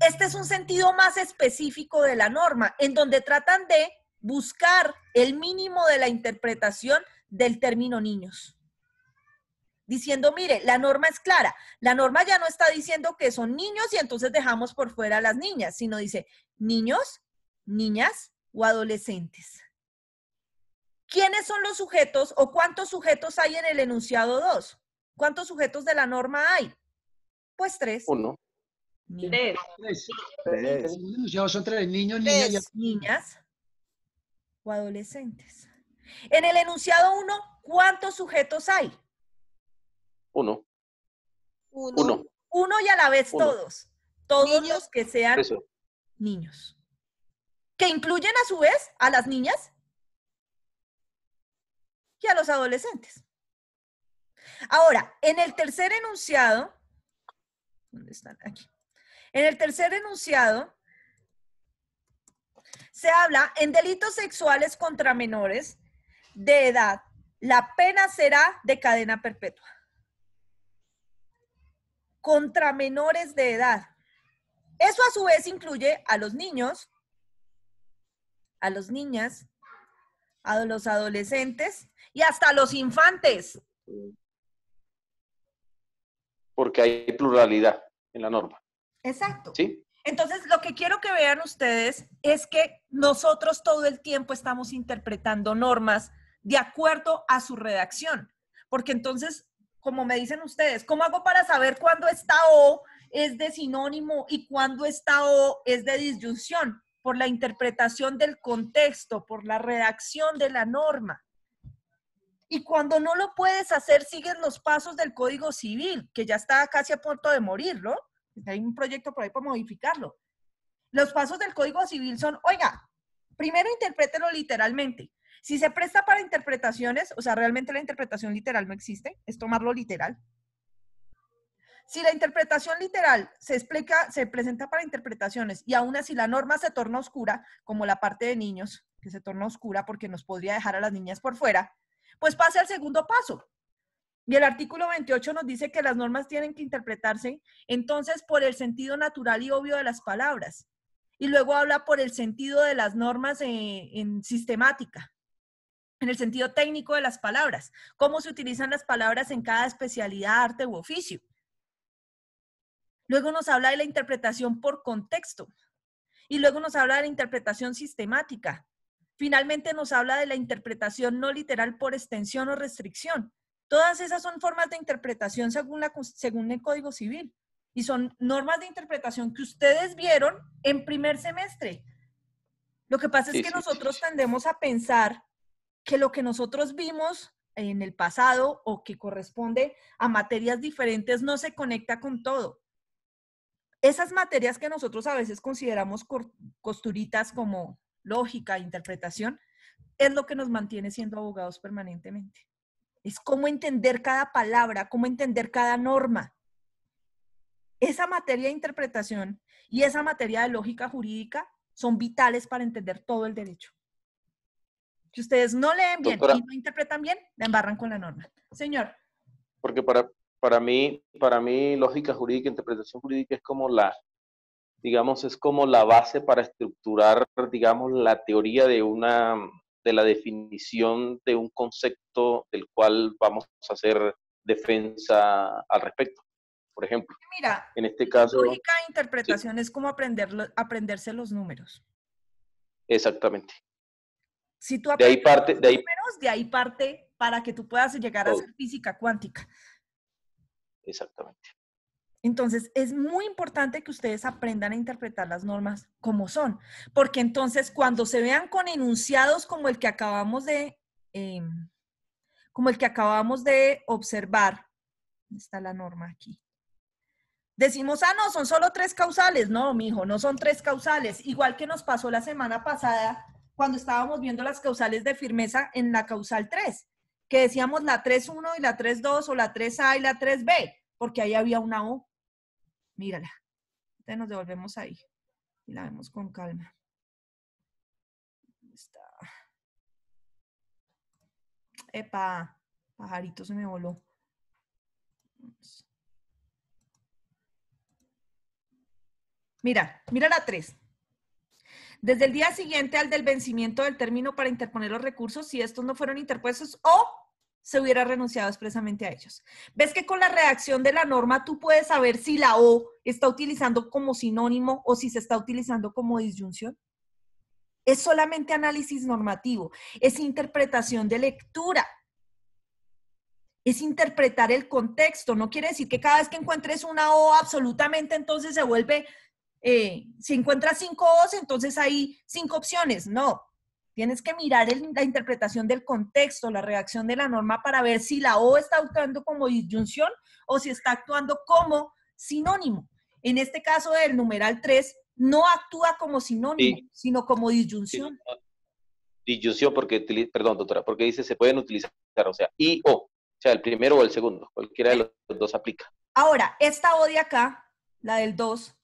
Este es un sentido más específico de la norma, en donde tratan de buscar el mínimo de la interpretación del término niños. Diciendo, mire, la norma es clara. La norma ya no está diciendo que son niños y entonces dejamos por fuera a las niñas, sino dice niños, niñas o adolescentes. ¿Quiénes son los sujetos o cuántos sujetos hay en el enunciado 2? ¿Cuántos sujetos de la norma hay? Pues 3. 1. 3. Los enunciados son 3, niños, niñas. Niñas o adolescentes. En el enunciado 1, ¿cuántos sujetos hay? 1. 1 y a la vez todos. Todos los que sean niños. Que incluyen a su vez a las niñas y a los adolescentes. Ahora, en el tercer enunciado, ¿dónde están? Aquí. En el tercer enunciado se habla en delitos sexuales contra menores de edad. La pena será de cadena perpetua. Contra menores de edad. Eso a su vez incluye a los niños, a las niñas, a los adolescentes y hasta a los infantes. Porque hay pluralidad en la norma. Exacto. ¿Sí? Entonces, lo que quiero que vean ustedes es que nosotros todo el tiempo estamos interpretando normas de acuerdo a su redacción. Porque entonces, como me dicen ustedes, ¿cómo hago para saber cuándo esta O es de sinónimo y cuándo esta O es de disyunción? Por la interpretación del contexto, por la redacción de la norma. Y cuando no lo puedes hacer, sigues los pasos del Código Civil, que ya está casi a punto de morir, ¿no? Hay un proyecto por ahí para modificarlo. Los pasos del Código Civil son, oiga, primero interprételo literalmente. Si se presta para interpretaciones, o sea, realmente la interpretación literal no existe, es tomarlo literal. Si la interpretación literal se presenta para interpretaciones y aún así la norma se torna oscura, como la parte de niños, que se torna oscura porque nos podría dejar a las niñas por fuera, pues pase al segundo paso. Y el artículo 28 nos dice que las normas tienen que interpretarse entonces por el sentido natural y obvio de las palabras. Y luego habla por el sentido de las normas en sistemática, en el sentido técnico de las palabras, cómo se utilizan las palabras en cada especialidad, arte u oficio. Luego nos habla de la interpretación por contexto. Y luego nos habla de la interpretación sistemática. Finalmente nos habla de la interpretación no literal por extensión o restricción. Todas esas son formas de interpretación según el Código Civil. Y son normas de interpretación que ustedes vieron en primer semestre. Lo que pasa es que nosotros tendemos a pensar que lo que nosotros vimos en el pasado o que corresponde a materias diferentes no se conecta con todo. Esas materias que nosotros a veces consideramos costuritas como lógica, interpretación, es lo que nos mantiene siendo abogados permanentemente. Es cómo entender cada palabra, cómo entender cada norma. Esa materia de interpretación y esa materia de lógica jurídica son vitales para entender todo el derecho. Si ustedes no leen bien y no interpretan bien, la embarran con la norma. Señor. Porque para mí, lógica jurídica, interpretación jurídica es como digamos, es como la base para estructurar, digamos, la teoría de la definición de un concepto del cual vamos a hacer defensa al respecto. Por ejemplo, mira, en este caso... Lógica e interpretación es como aprenderse los números. Exactamente. Si tú aprendes los números, de ahí parte para que tú puedas llegar a hacer física cuántica. Exactamente. Entonces, es muy importante que ustedes aprendan a interpretar las normas como son, porque entonces cuando se vean con enunciados como el que acabamos de observar, ¿dónde está la norma aquí? Decimos, ah, no, son solo 3 causales. No, mijo, no son 3 causales. Igual que nos pasó la semana pasada cuando estábamos viendo las causales de firmeza en la causal 3, que decíamos la 3.1 y la 3.2 o la 3A y la 3B, porque ahí había una O. Mírala. Entonces nos devolvemos ahí y la vemos con calma. ¿Dónde está? Epa, pajarito se me voló. Mira la 3. Desde el día siguiente al del vencimiento del término para interponer los recursos, si estos no fueron interpuestos o se hubiera renunciado expresamente a ellos. ¿Ves que con la redacción de la norma tú puedes saber si la O está utilizando como sinónimo o si se está utilizando como disyunción? Es solamente análisis normativo, es interpretación de lectura. Es interpretar el contexto. No quiere decir que cada vez que encuentres una O absolutamente, entonces se vuelve, si encuentras 5 O's, entonces hay 5 opciones. No, tienes que mirar la interpretación del contexto, la redacción de la norma para ver si la O está actuando como disyunción o si está actuando como sinónimo. En este caso del numeral 3, no actúa como sinónimo, sí, sino como disyunción. Sí, disyunción porque, perdón, doctora, porque dice se pueden utilizar, o sea, y o. O sea, el primero o el segundo, cualquiera de los dos aplica. Ahora, esta O de acá, la del 2,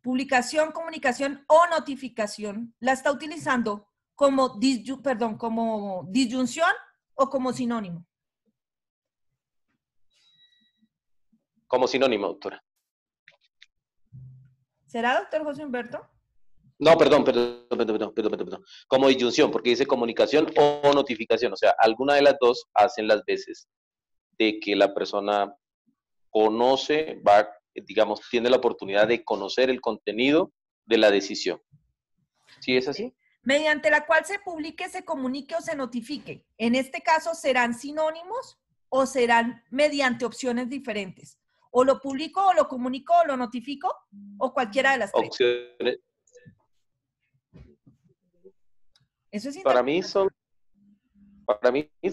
publicación, comunicación o notificación, ¿la está utilizando como, como disyunción o como sinónimo? Como sinónimo, doctora. ¿Será, doctor José Humberto? No, perdón. Como disyunción, porque dice comunicación o notificación. O sea, alguna de las dos hacen las veces de que la persona conoce, digamos, tiene la oportunidad de conocer el contenido de la decisión. ¿Sí es así? Mediante la cual se publique, se comunique o se notifique. En este caso, ¿serán sinónimos o serán mediante opciones diferentes? O lo publico, o lo comunico, o lo notifico, o cualquiera de las 3. Opciones. Eso es para mí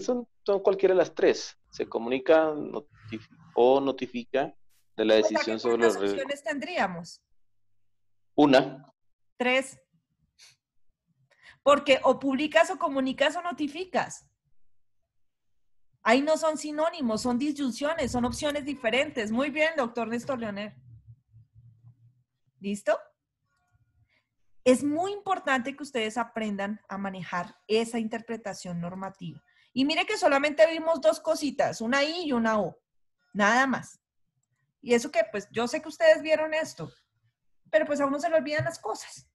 son cualquiera de las 3. Se comunica o notifica de la decisión sobre los... ¿Cuántas opciones tendríamos? 1. 3. Porque o publicas o comunicas o notificas. Ahí no son sinónimos, son disyunciones, son opciones diferentes. Muy bien, doctor Néstor Leonel. ¿Listo? Es muy importante que ustedes aprendan a manejar esa interpretación normativa. Y mire que solamente vimos 2 cositas, una I y una O. Nada más. Y eso que, pues, yo sé que ustedes vieron esto, pero pues a uno se le olvidan las cosas.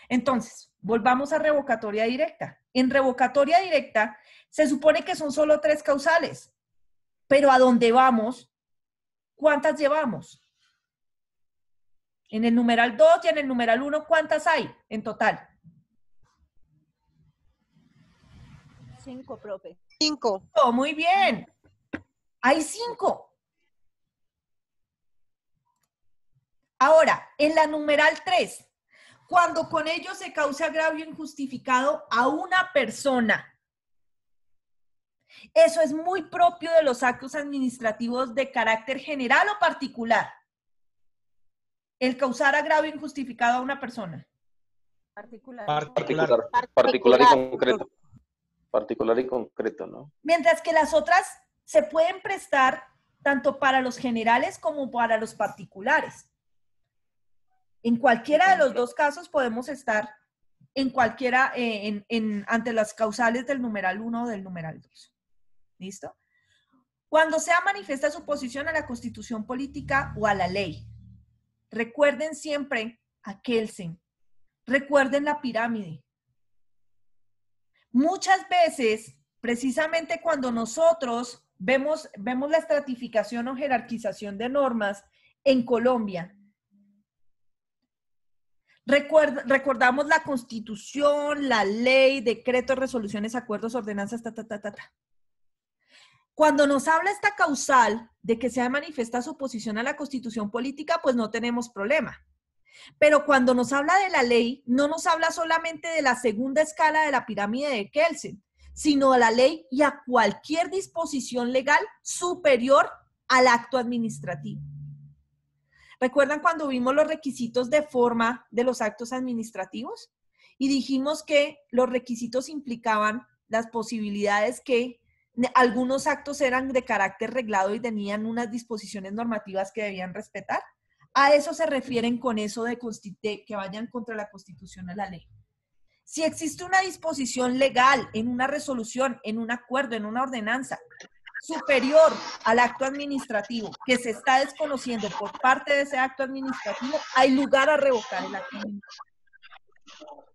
Entonces, volvamos a revocatoria directa. En revocatoria directa, se supone que son solo 3 causales. Pero ¿a dónde vamos? ¿Cuántas llevamos? En el numeral 2 y en el numeral 1, ¿cuántas hay en total? 5, profe. 5. Oh, muy bien. Hay 5. Ahora, en la numeral 3, cuando con ello se cause agravio injustificado a una persona. Eso es muy propio de los actos administrativos de carácter general o particular. El causar agravio injustificado a una persona. Particular. Particular y concreto. Particular y concreto, ¿no? Mientras que las otras se pueden prestar tanto para los generales como para los particulares. En cualquiera de los 2 casos podemos estar en cualquiera, ante las causales del numeral 1 o del numeral 2. ¿Listo? Cuando sea manifiesta su oposición a la Constitución política o a la ley. Recuerden siempre a Kelsen. Recuerden la pirámide. Muchas veces, precisamente cuando nosotros vemos la estratificación o jerarquización de normas en Colombia, recordamos la Constitución, la ley, decretos, resoluciones, acuerdos, ordenanzas, Cuando nos habla esta causal de que sea manifiesta su oposición a la Constitución política, pues no tenemos problema. Pero cuando nos habla de la ley, no nos habla solamente de la segunda escala de la pirámide de Kelsen, sino de la ley y a cualquier disposición legal superior al acto administrativo. ¿Recuerdan cuando vimos los requisitos de forma de los actos administrativos? Y dijimos que los requisitos implicaban las posibilidades que algunos actos eran de carácter reglado y tenían unas disposiciones normativas que debían respetar. A eso se refieren con eso de que vayan contra la Constitución o la ley. Si existe una disposición legal en una resolución, en un acuerdo, en una ordenanza, superior al acto administrativo que se está desconociendo por parte de ese acto administrativo, hay lugar a revocar el acto administrativo.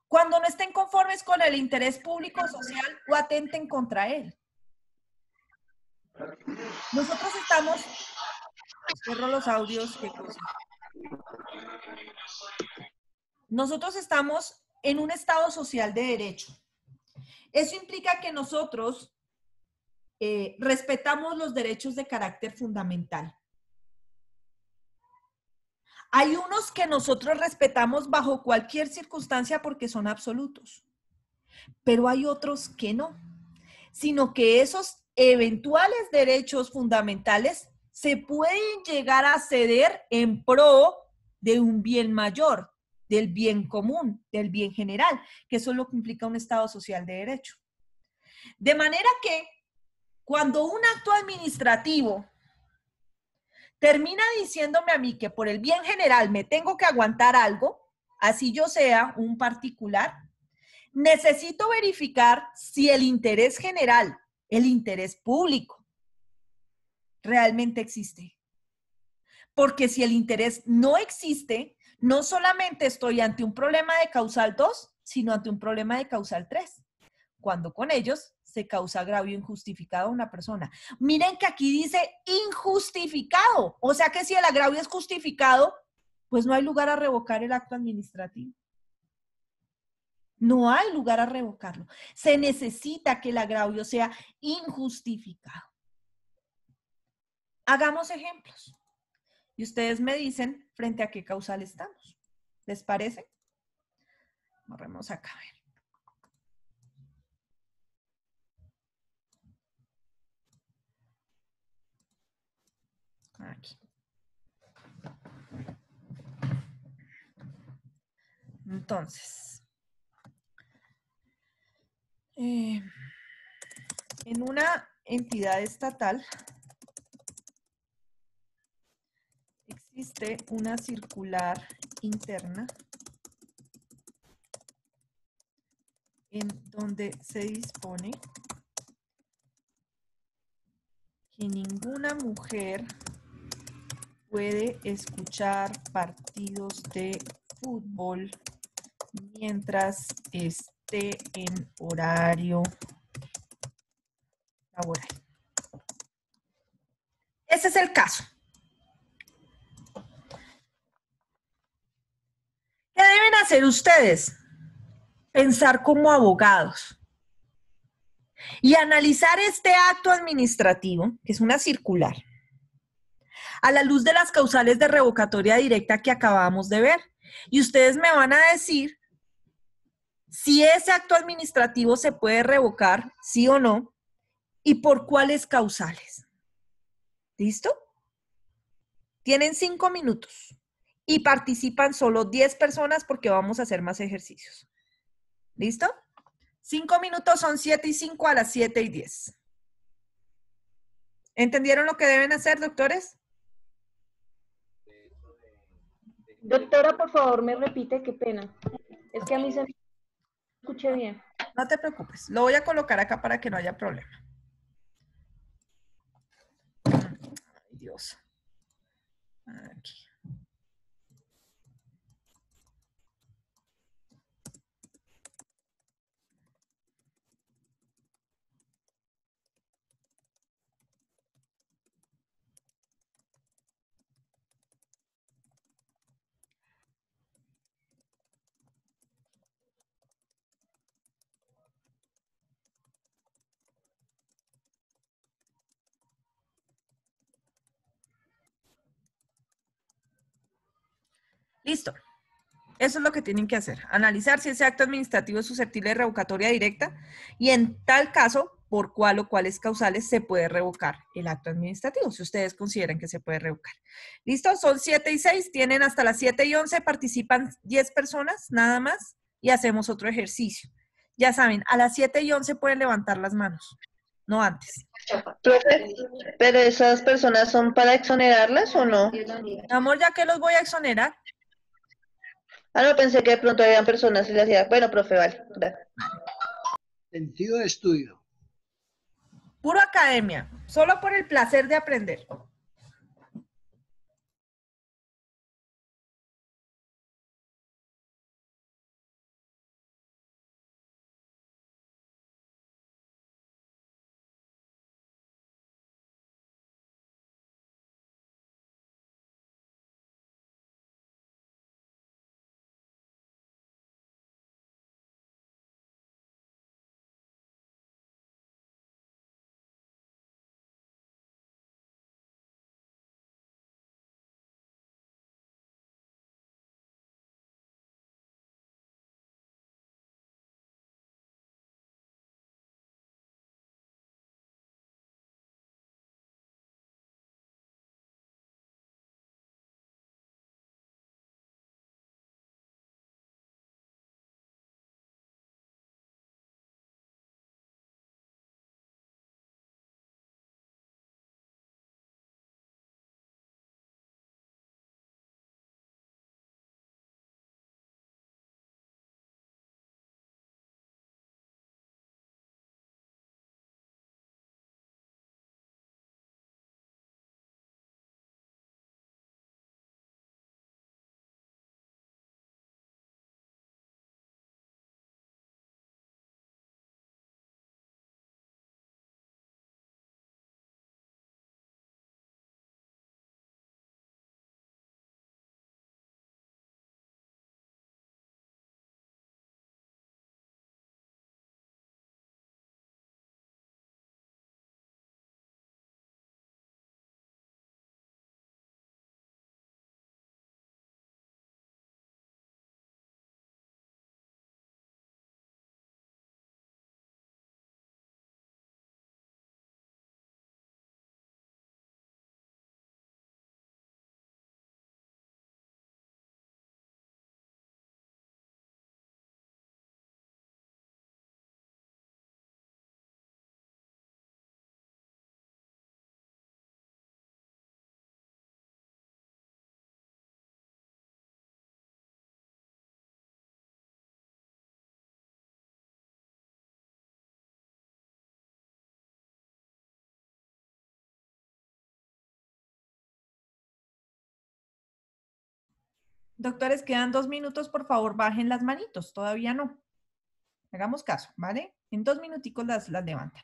Cuando no estén conformes con el interés público o social o atenten contra él. Nosotros estamos... Cierro los audios, qué cosa. Nosotros estamos en un Estado social de derecho. Eso implica que nosotros respetamos los derechos de carácter fundamental. Hay unos que nosotros respetamos bajo cualquier circunstancia porque son absolutos, pero hay otros que no, sino que esos eventuales derechos fundamentales se pueden llegar a ceder en pro de un bien mayor, del bien común, del bien general, que eso es lo que implica un Estado social de derecho. De manera que cuando un acto administrativo termina diciéndome a mí que por el bien general me tengo que aguantar algo, así yo sea un particular, necesito verificar si el interés general, el interés público, realmente existe. Porque si el interés no existe, no solamente estoy ante un problema de causal 2, sino ante un problema de causal 3, cuando con ellos se causa agravio injustificado a una persona. Miren que aquí dice injustificado, o sea que si el agravio es justificado, pues no hay lugar a revocar el acto administrativo. No hay lugar a revocarlo. Se necesita que el agravio sea injustificado. Hagamos ejemplos. Y ustedes me dicen frente a qué causal estamos. ¿Les parece? Borremos acá, a ver. Aquí. Entonces, en una entidad estatal existe una circular interna en donde se dispone que ninguna mujer puede escuchar partidos de fútbol mientras esté en horario laboral. Ese es el caso. ¿Qué deben hacer ustedes? Pensar como abogados y analizar este acto administrativo, que es una circular, a la luz de las causales de revocatoria directa que acabamos de ver. Y ustedes me van a decir si ese acto administrativo se puede revocar, sí o no, y por cuáles causales. ¿Listo? Tienen 5 minutos y participan solo 10 personas porque vamos a hacer más ejercicios. ¿Listo? 5 minutos son 7 y 5 a las 7 y 10. ¿Entendieron lo que deben hacer, doctores? Doctora, por favor, me repite, qué pena. Es que a mí se me escuché bien. No te preocupes, lo voy a colocar acá para que no haya problema. Ay, Dios. Aquí. Listo. Eso es lo que tienen que hacer. Analizar si ese acto administrativo es susceptible de revocatoria directa y en tal caso por cuál o cuáles causales se puede revocar el acto administrativo, si ustedes consideran que se puede revocar. ¿Listo? Son 7 y 6, tienen hasta las 7 y 11, participan 10 personas, nada más, y hacemos otro ejercicio. Ya saben, a las 7 y 11 pueden levantar las manos, no antes. Profe, ¿pero esas personas son para exonerarlas o no? Amor, ¿ya que los voy a exonerar? Ah, no, pensé que de pronto habían personas y les decía, bueno, profe, vale, gracias. Sentido de estudio. Puro academia, solo por el placer de aprender. Doctores, quedan 2 minutos, por favor, bajen las manitos. Todavía no. Hagamos caso, ¿vale? En 2 minuticos las levantan.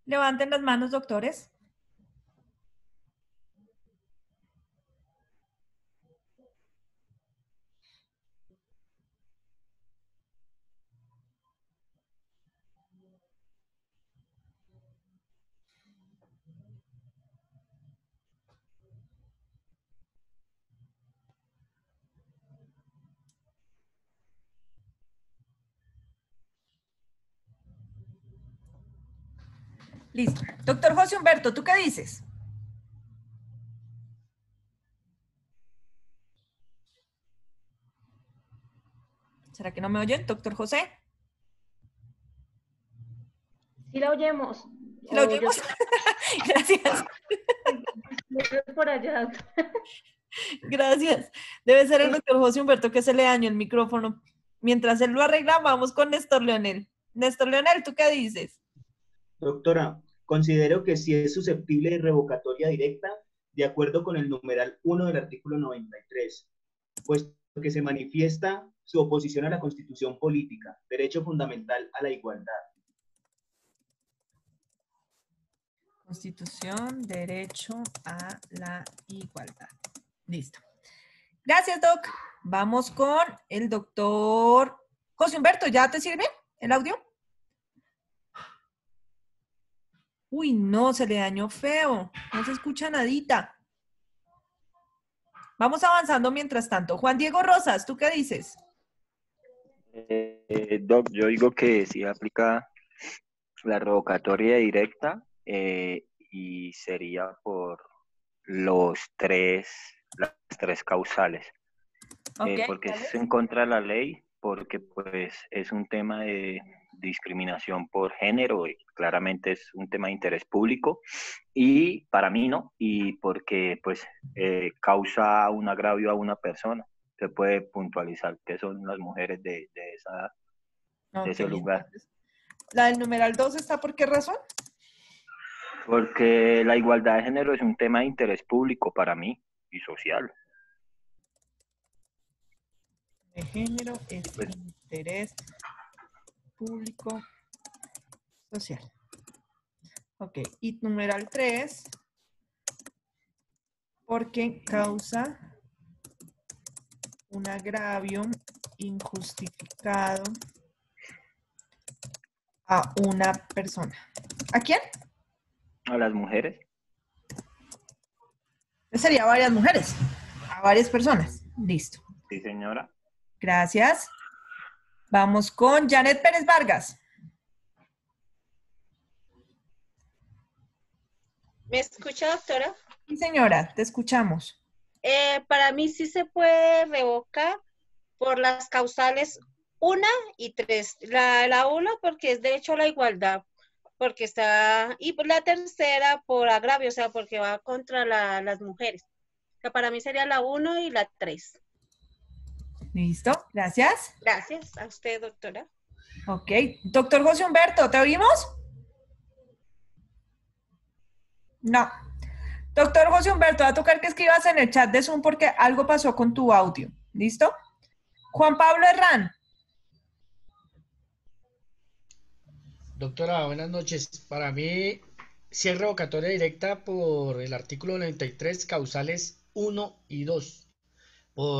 Levanten las manos, doctores. Listo. Doctor José Humberto, ¿tú qué dices? ¿Será que no me oyen, doctor José? Sí la oyemos. ¿Sí la oyemos? Gracias. Por allá. Gracias. Debe ser el doctor José Humberto que se le dañó el micrófono. Mientras él lo arregla, vamos con Néstor Leonel. Néstor Leonel, ¿tú qué dices? Doctora, considero que sí es susceptible de revocatoria directa de acuerdo con el numeral 1 del artículo 93, puesto que se manifiesta su oposición a la Constitución política, derecho fundamental a la igualdad. Constitución, derecho a la igualdad. Listo. Gracias, Doc. Vamos con el doctor José Humberto. ¿Ya te sirve el audio? Uy, no, se le dañó feo. No se escucha nadita. Vamos avanzando mientras tanto. Juan Diego Rosas, ¿tú qué dices? Doc, yo digo que sí aplica la revocatoria directa y sería por las tres causales. Ok, porque es en contra de la ley, porque pues es un tema de discriminación por género y claramente es un tema de interés público y para mí no, y porque pues causa un agravio a una persona. Se puede puntualizar que son las mujeres de esa edad, de ese lugar. Entonces, ¿la del numeral 2 está por qué razón? Porque la igualdad de género es un tema de interés público para mí y social. De género es interés público social. Ok, y numeral 3, porque causa un agravio injustificado a una persona. ¿A quién? A las mujeres. Sería a varias mujeres, a varias personas. Listo. Sí, señora. Gracias. Vamos con Janet Pérez Vargas. ¿Me escucha, doctora? Sí, señora, te escuchamos. Para mí sí se puede revocar por las causales 1 y 3. La 1 porque es derecho a la igualdad, porque está, y la tercera por agravio, o sea, porque va contra las mujeres. O sea, para mí sería la 1 y la 3. Listo, gracias. Gracias a usted, doctora. Ok, doctor José Humberto, ¿te oímos? No. Doctor José Humberto, va a tocar que escribas en el chat de Zoom porque algo pasó con tu audio. ¿Listo? Juan Pablo Herrán. Doctora, buenas noches. Para mí, sí es revocatoria directa por el artículo 93, causales 1 y 2.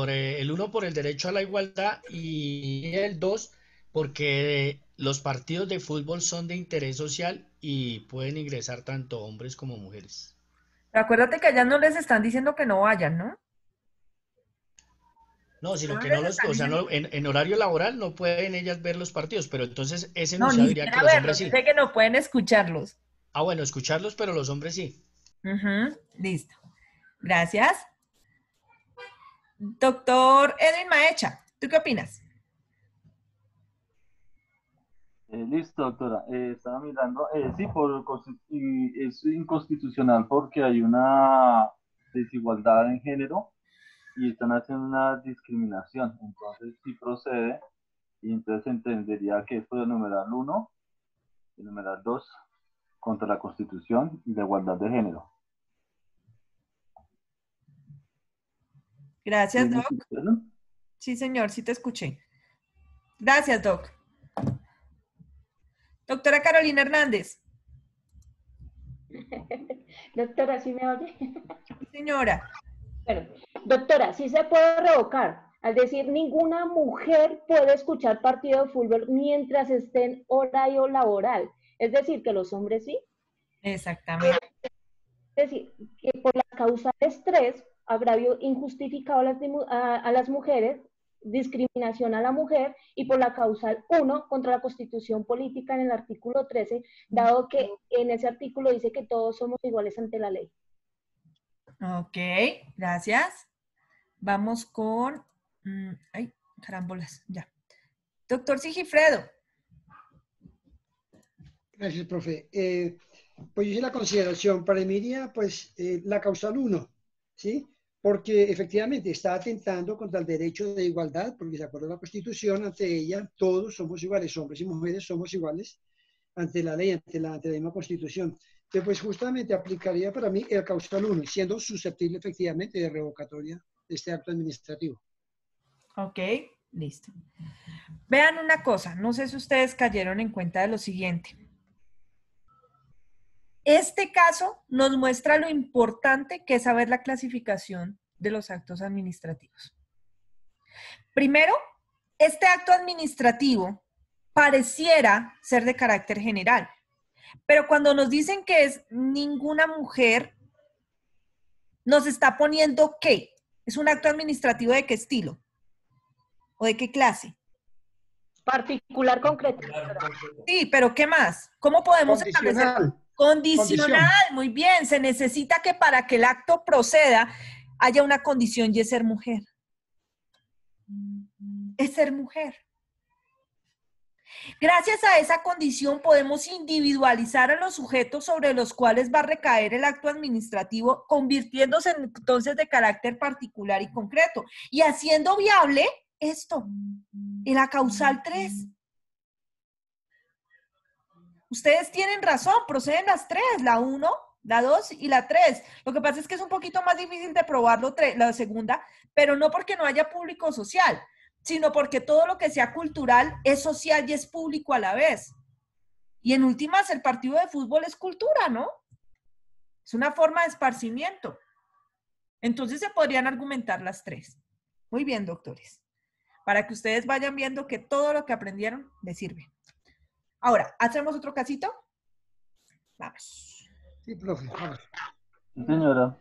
El 1 por el derecho a la igualdad y el 2 porque los partidos de fútbol son de interés social y pueden ingresar tanto hombres como mujeres. Pero acuérdate que allá no les están diciendo que no vayan, ¿no? No, sino No que les no los, están o sea, diciendo. no, en horario laboral no pueden ellas ver los partidos, pero entonces ese No, enunciado ni diría que siquiera los verlos. hombres sí. Dice que no pueden escucharlos. Ah, bueno, escucharlos, pero los hombres sí. Listo. Gracias. Doctor Edwin Maecha, ¿tú qué opinas? Listo, doctora. Estaba mirando, sí, y es inconstitucional porque hay una desigualdad en género y están haciendo una discriminación. Entonces, sí procede y entonces entendería que esto del numeral 1 y el numeral 2 contra la Constitución y la igualdad de género. Gracias, Doc. Sí, señor, sí te escuché. Gracias, Doc. Doctora Carolina Hernández. Doctora, ¿sí me oye? Señora. Bueno, doctora, sí se puede revocar. Al decir, ninguna mujer puede escuchar partido de fútbol mientras esté en horario laboral. Es decir, que los hombres sí. Exactamente. Es decir, que por la causa de estrés, agravio injustificado a las mujeres, discriminación a la mujer, y por la causal 1 contra la Constitución Política en el artículo 13, dado que en ese artículo dice que todos somos iguales ante la ley. Ok, gracias. Vamos con... ay, carambolas, ya. Doctor Sigifredo. Gracias, profe. Pues yo hice la consideración, para mí iría pues la causal 1, ¿sí? Porque efectivamente está atentando contra el derecho de igualdad, porque de acuerdo a la Constitución, ante ella todos somos iguales, hombres y mujeres somos iguales ante la ley, ante la misma Constitución. Entonces, pues justamente aplicaría para mí el causal 1, siendo susceptible efectivamente de revocatoria de este acto administrativo. Ok, listo. Vean una cosa, no sé si ustedes cayeron en cuenta de lo siguiente. Este caso nos muestra lo importante que es saber la clasificación de los actos administrativos. Primero, este acto administrativo pareciera ser de carácter general, pero cuando nos dicen que es ninguna mujer, nos está poniendo ¿qué? ¿Es un acto administrativo de qué estilo? ¿O de qué clase? Particular concreto. Sí, pero ¿qué más? ¿Cómo podemos establecer? Condicional, muy bien. Se necesita que para que el acto proceda haya una condición y es ser mujer. Es ser mujer. Gracias a esa condición podemos individualizar a los sujetos sobre los cuales va a recaer el acto administrativo, convirtiéndose entonces de carácter particular y concreto y haciendo viable esto, en la causal 3. Ustedes tienen razón, proceden las 3, la 1, la 2 y la 3. Lo que pasa es que es un poquito más difícil de probarlo la segunda, pero no porque no haya público social, sino porque todo lo que sea cultural es social y es público a la vez. Y en últimas, el partido de fútbol es cultura, ¿no? Es una forma de esparcimiento. Entonces se podrían argumentar las 3. Muy bien, doctores. Para que ustedes vayan viendo que todo lo que aprendieron les sirve. Ahora, ¿hacemos otro casito? Vamos. Sí, profe, vamos. Sí, señora.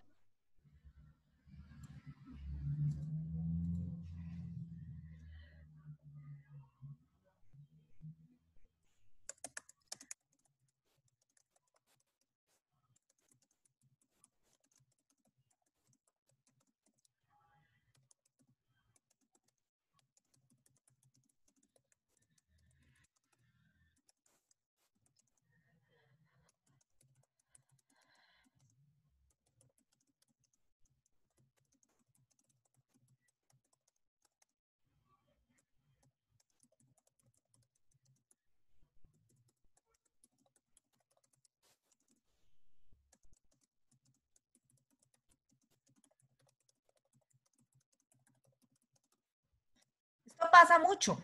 Esto pasa mucho.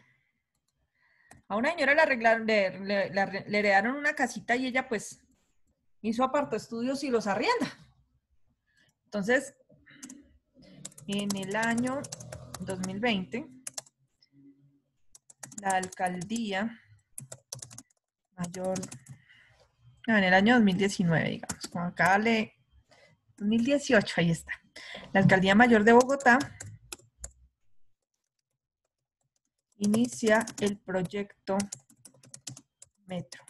A una señora le heredaron una casita y ella pues hizo apartoestudios y los arrienda. Entonces, en el año 2020, la alcaldía mayor, no, en el año 2019, digamos, como acá 2018, ahí está. La alcaldía mayor de Bogotá inicia el proyecto Metro,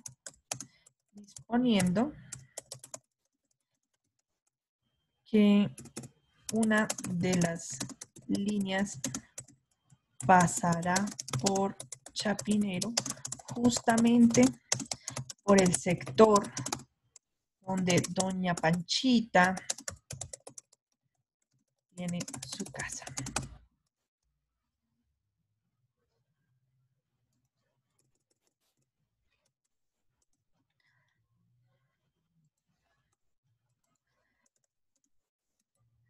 disponiendo que una de las líneas pasará por Chapinero, justamente por el sector donde doña Panchita tiene su casa.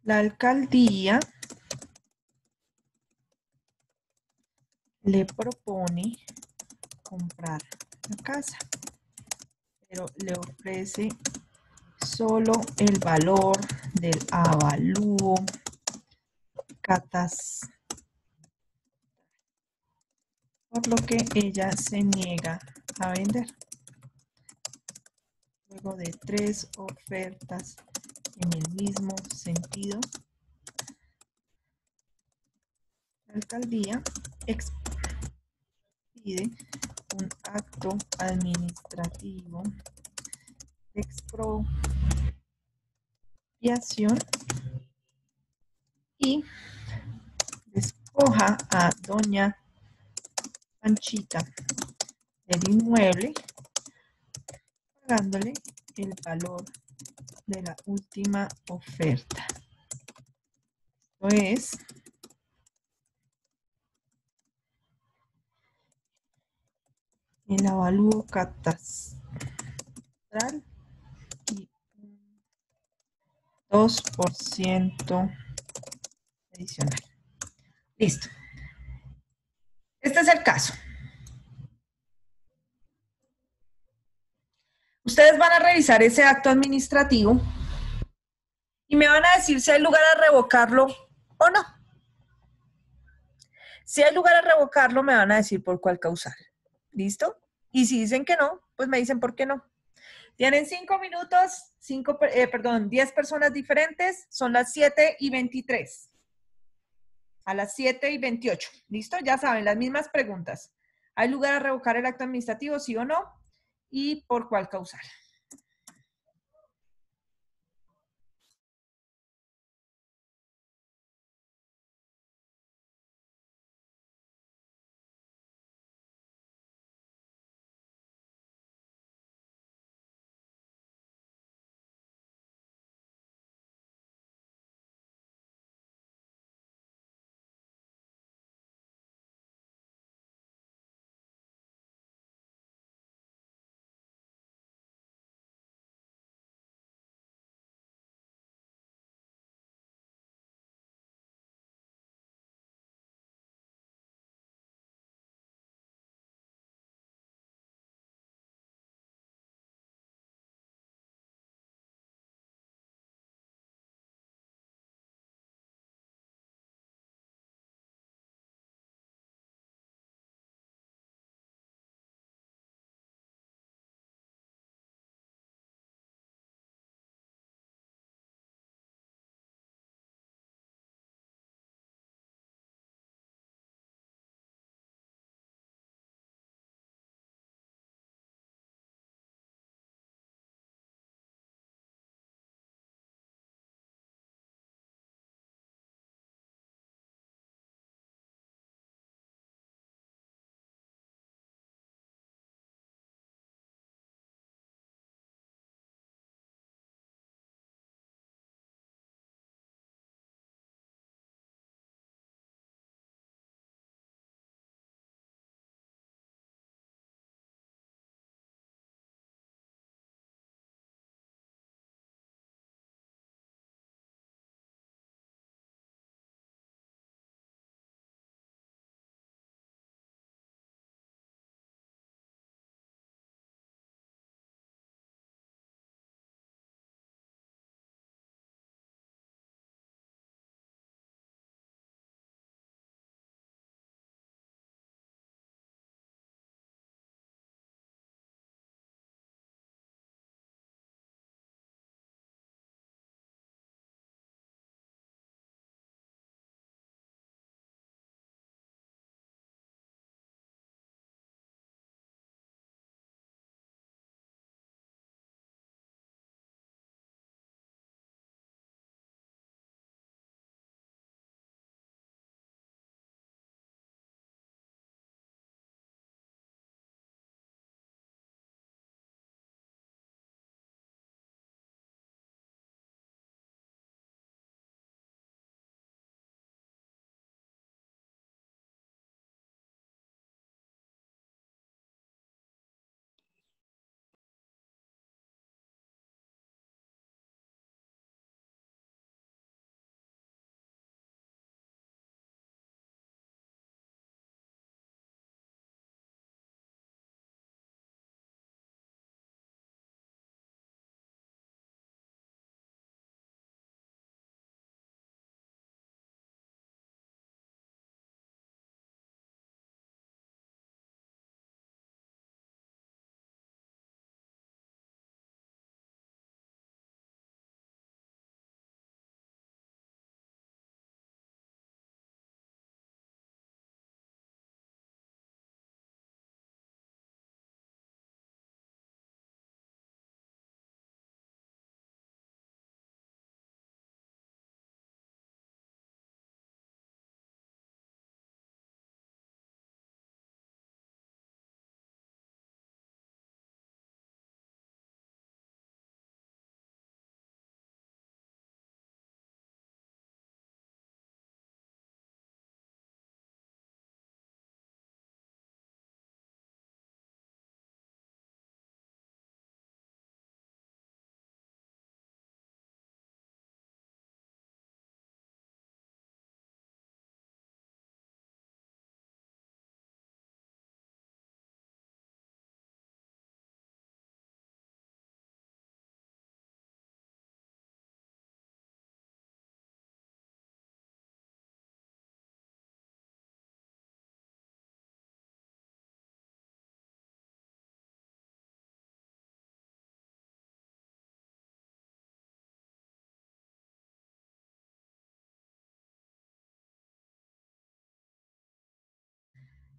La alcaldía le propone comprar la casa, pero le ofrece solo el valor del avalúo catastral, por lo que ella se niega a vender. Luego de 3 ofertas en el mismo sentido, la alcaldía expide un acto administrativo de expropiación y despoja a doña Panchita del inmueble, pagándole el valor de la última oferta. Esto es el avalúo catastral y un 2% adicional. Listo. Este es el caso. Ustedes van a revisar ese acto administrativo y me van a decir si hay lugar a revocarlo o no. Si hay lugar a revocarlo, me van a decir por cuál causal. ¿Listo? Y si dicen que no, pues me dicen por qué no. Tienen 5 minutos, 10 personas diferentes, son las 7:23. A las 7:28. ¿Listo? Ya saben, las mismas preguntas. ¿Hay lugar a revocar el acto administrativo, sí o no? ¿Y por cuál causal?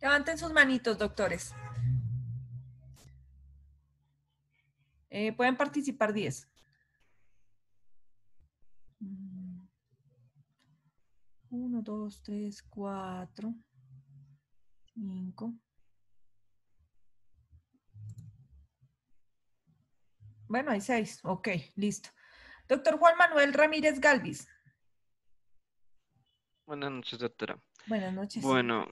Levanten sus manitos, doctores. Pueden participar 10. 1, 2, 3, 4, 5. Bueno, hay 6. Ok, listo. Doctor Juan Manuel Ramírez Galvis. Buenas noches, doctora. Buenas noches. Bueno,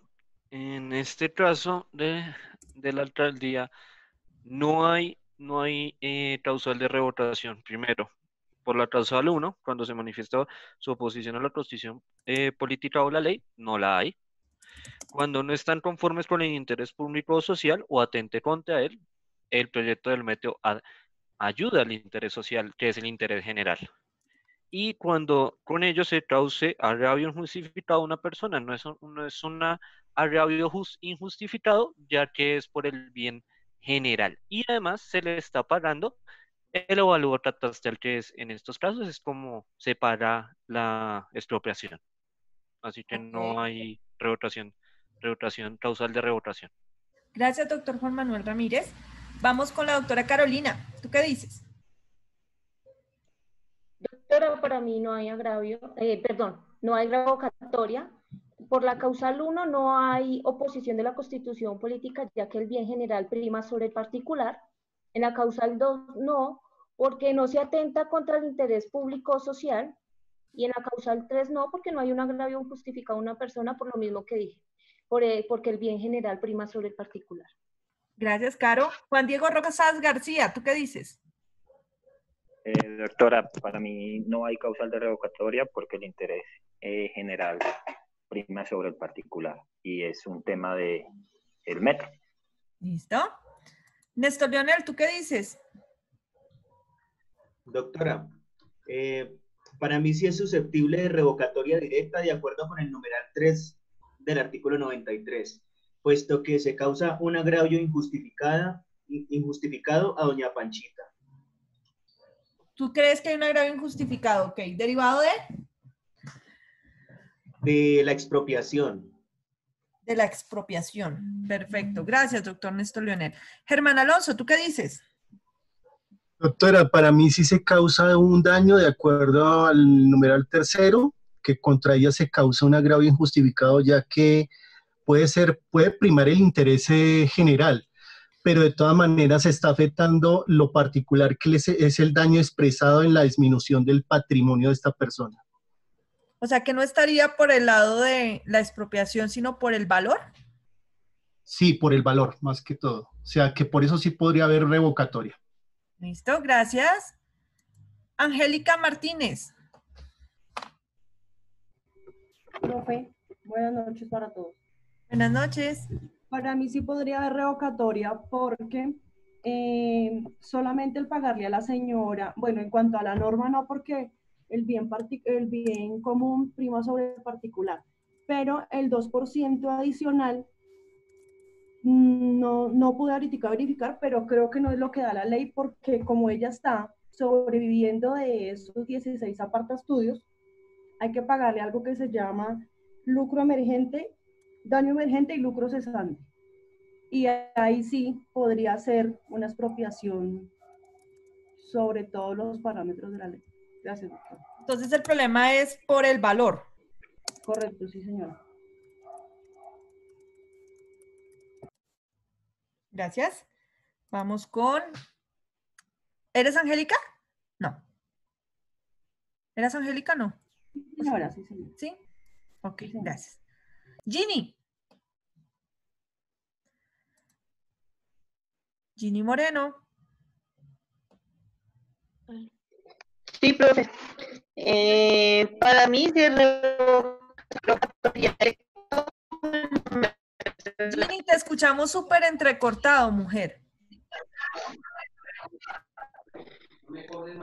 en este caso de la alcaldía no hay causal de revotación. Primero, por la causal 1, cuando se manifiesta su oposición a la constitución política o la ley, no la hay. Cuando no están conformes con el interés público o social o atente contra él, el proyecto del metro ayuda al interés social, que es el interés general. Y cuando con ello se cause agravio injustificado a una persona, no es un agravio injustificado, ya que es por el bien general. Y además se le está pagando el avalúo catastral, que es en estos casos es como se paga la expropiación. Así que no hay revotación causal de revotación. Gracias, doctor Juan Manuel Ramírez. Vamos con la doctora Carolina. ¿Tú qué dices? Doctora, para mí no hay agravio, no hay revocatoria. Por la causal 1 no hay oposición de la Constitución política, ya que el bien general prima sobre el particular. En la causal 2 no, porque no se atenta contra el interés público o social. Y en la causal 3 no, porque no hay un agravio justificado a una persona por lo mismo que dije, porque el bien general prima sobre el particular. Gracias, Caro. Juan Diego Rosas García, ¿tú qué dices? Doctora, para mí no hay causal de revocatoria porque el interés general prima sobre el particular y es un tema del metro. ¿Listo? Néstor Leonel, ¿tú qué dices? Doctora, para mí sí es susceptible de revocatoria directa de acuerdo con el numeral 3 del artículo 93, puesto que se causa un agravio injustificado a doña Panchita. ¿Tú crees que hay un agravio injustificado? Ok, ¿derivado de? De la expropiación. De la expropiación. Perfecto. Gracias, doctor Néstor Leonel. Germán Alonso, ¿tú qué dices? Doctora, para mí sí se causa un daño de acuerdo al numeral 3, que contra ella se causa un agravio injustificado, ya que puede primar el interés general, pero de todas maneras se está afectando lo particular que es el daño expresado en la disminución del patrimonio de esta persona. O sea, que no estaría por el lado de la expropiación, sino por el valor. Sí, por el valor, más que todo. O sea, que por eso sí podría haber revocatoria. Listo, gracias. Angélica Martínez. Profe, buenas noches para todos. Buenas noches. Para mí sí podría haber revocatoria porque solamente el pagarle a la señora, bueno, en cuanto a la norma no, porque el bien común prima sobre el particular, pero el 2% adicional no pude ahorita verificar, pero creo que no es lo que da la ley, porque como ella está sobreviviendo de esos 16 apartaestudios, hay que pagarle algo que se llama lucro emergente, daño emergente y lucro cesante. Y ahí sí podría ser una expropiación sobre todos los parámetros de la ley. Gracias, doctor. Entonces el problema es por el valor. Correcto, sí, señora. Gracias. Vamos con... ¿Eres Angélica? No. ¿Eres Angélica? No. Señora, sí, señora. ¿Sí? Ok, gracias. Ginny. Ginny Moreno. Sí, profe. Para mí, si es revocatoria. Ginny, te escuchamos súper entrecortado, mujer.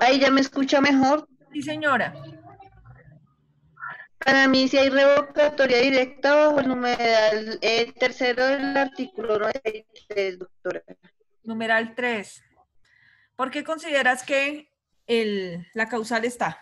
Ahí ya me escucha mejor. Sí, señora. Para mí, si hay revocatoria directa bajo el numeral 3 del artículo 93, doctora. Numeral 3. ¿Por qué consideras que la causal está?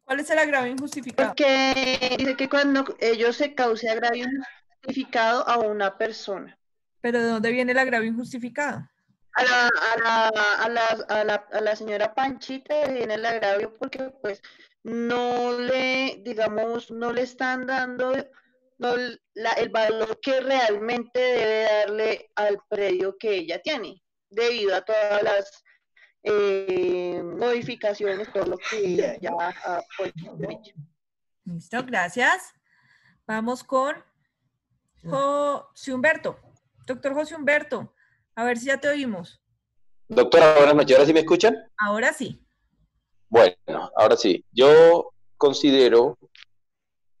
¿Cuál es el agravio injustificado? Porque dice que cuando ello se cause agravio injustificado a una persona. ¿Pero de dónde viene el agravio injustificado? A la señora Panchita le viene el agravio porque pues no le, digamos, no le están dando el valor que realmente debe darle al predio que ella tiene, debido a todas las modificaciones, todo lo que ella ya ha puesto en dicho. Listo, gracias. Vamos con José Humberto. Doctor José Humberto, a ver si ya te oímos. Doctora, buenas noches. ¿Ahora sí me escuchan? Ahora sí. Bueno, ahora sí. Yo considero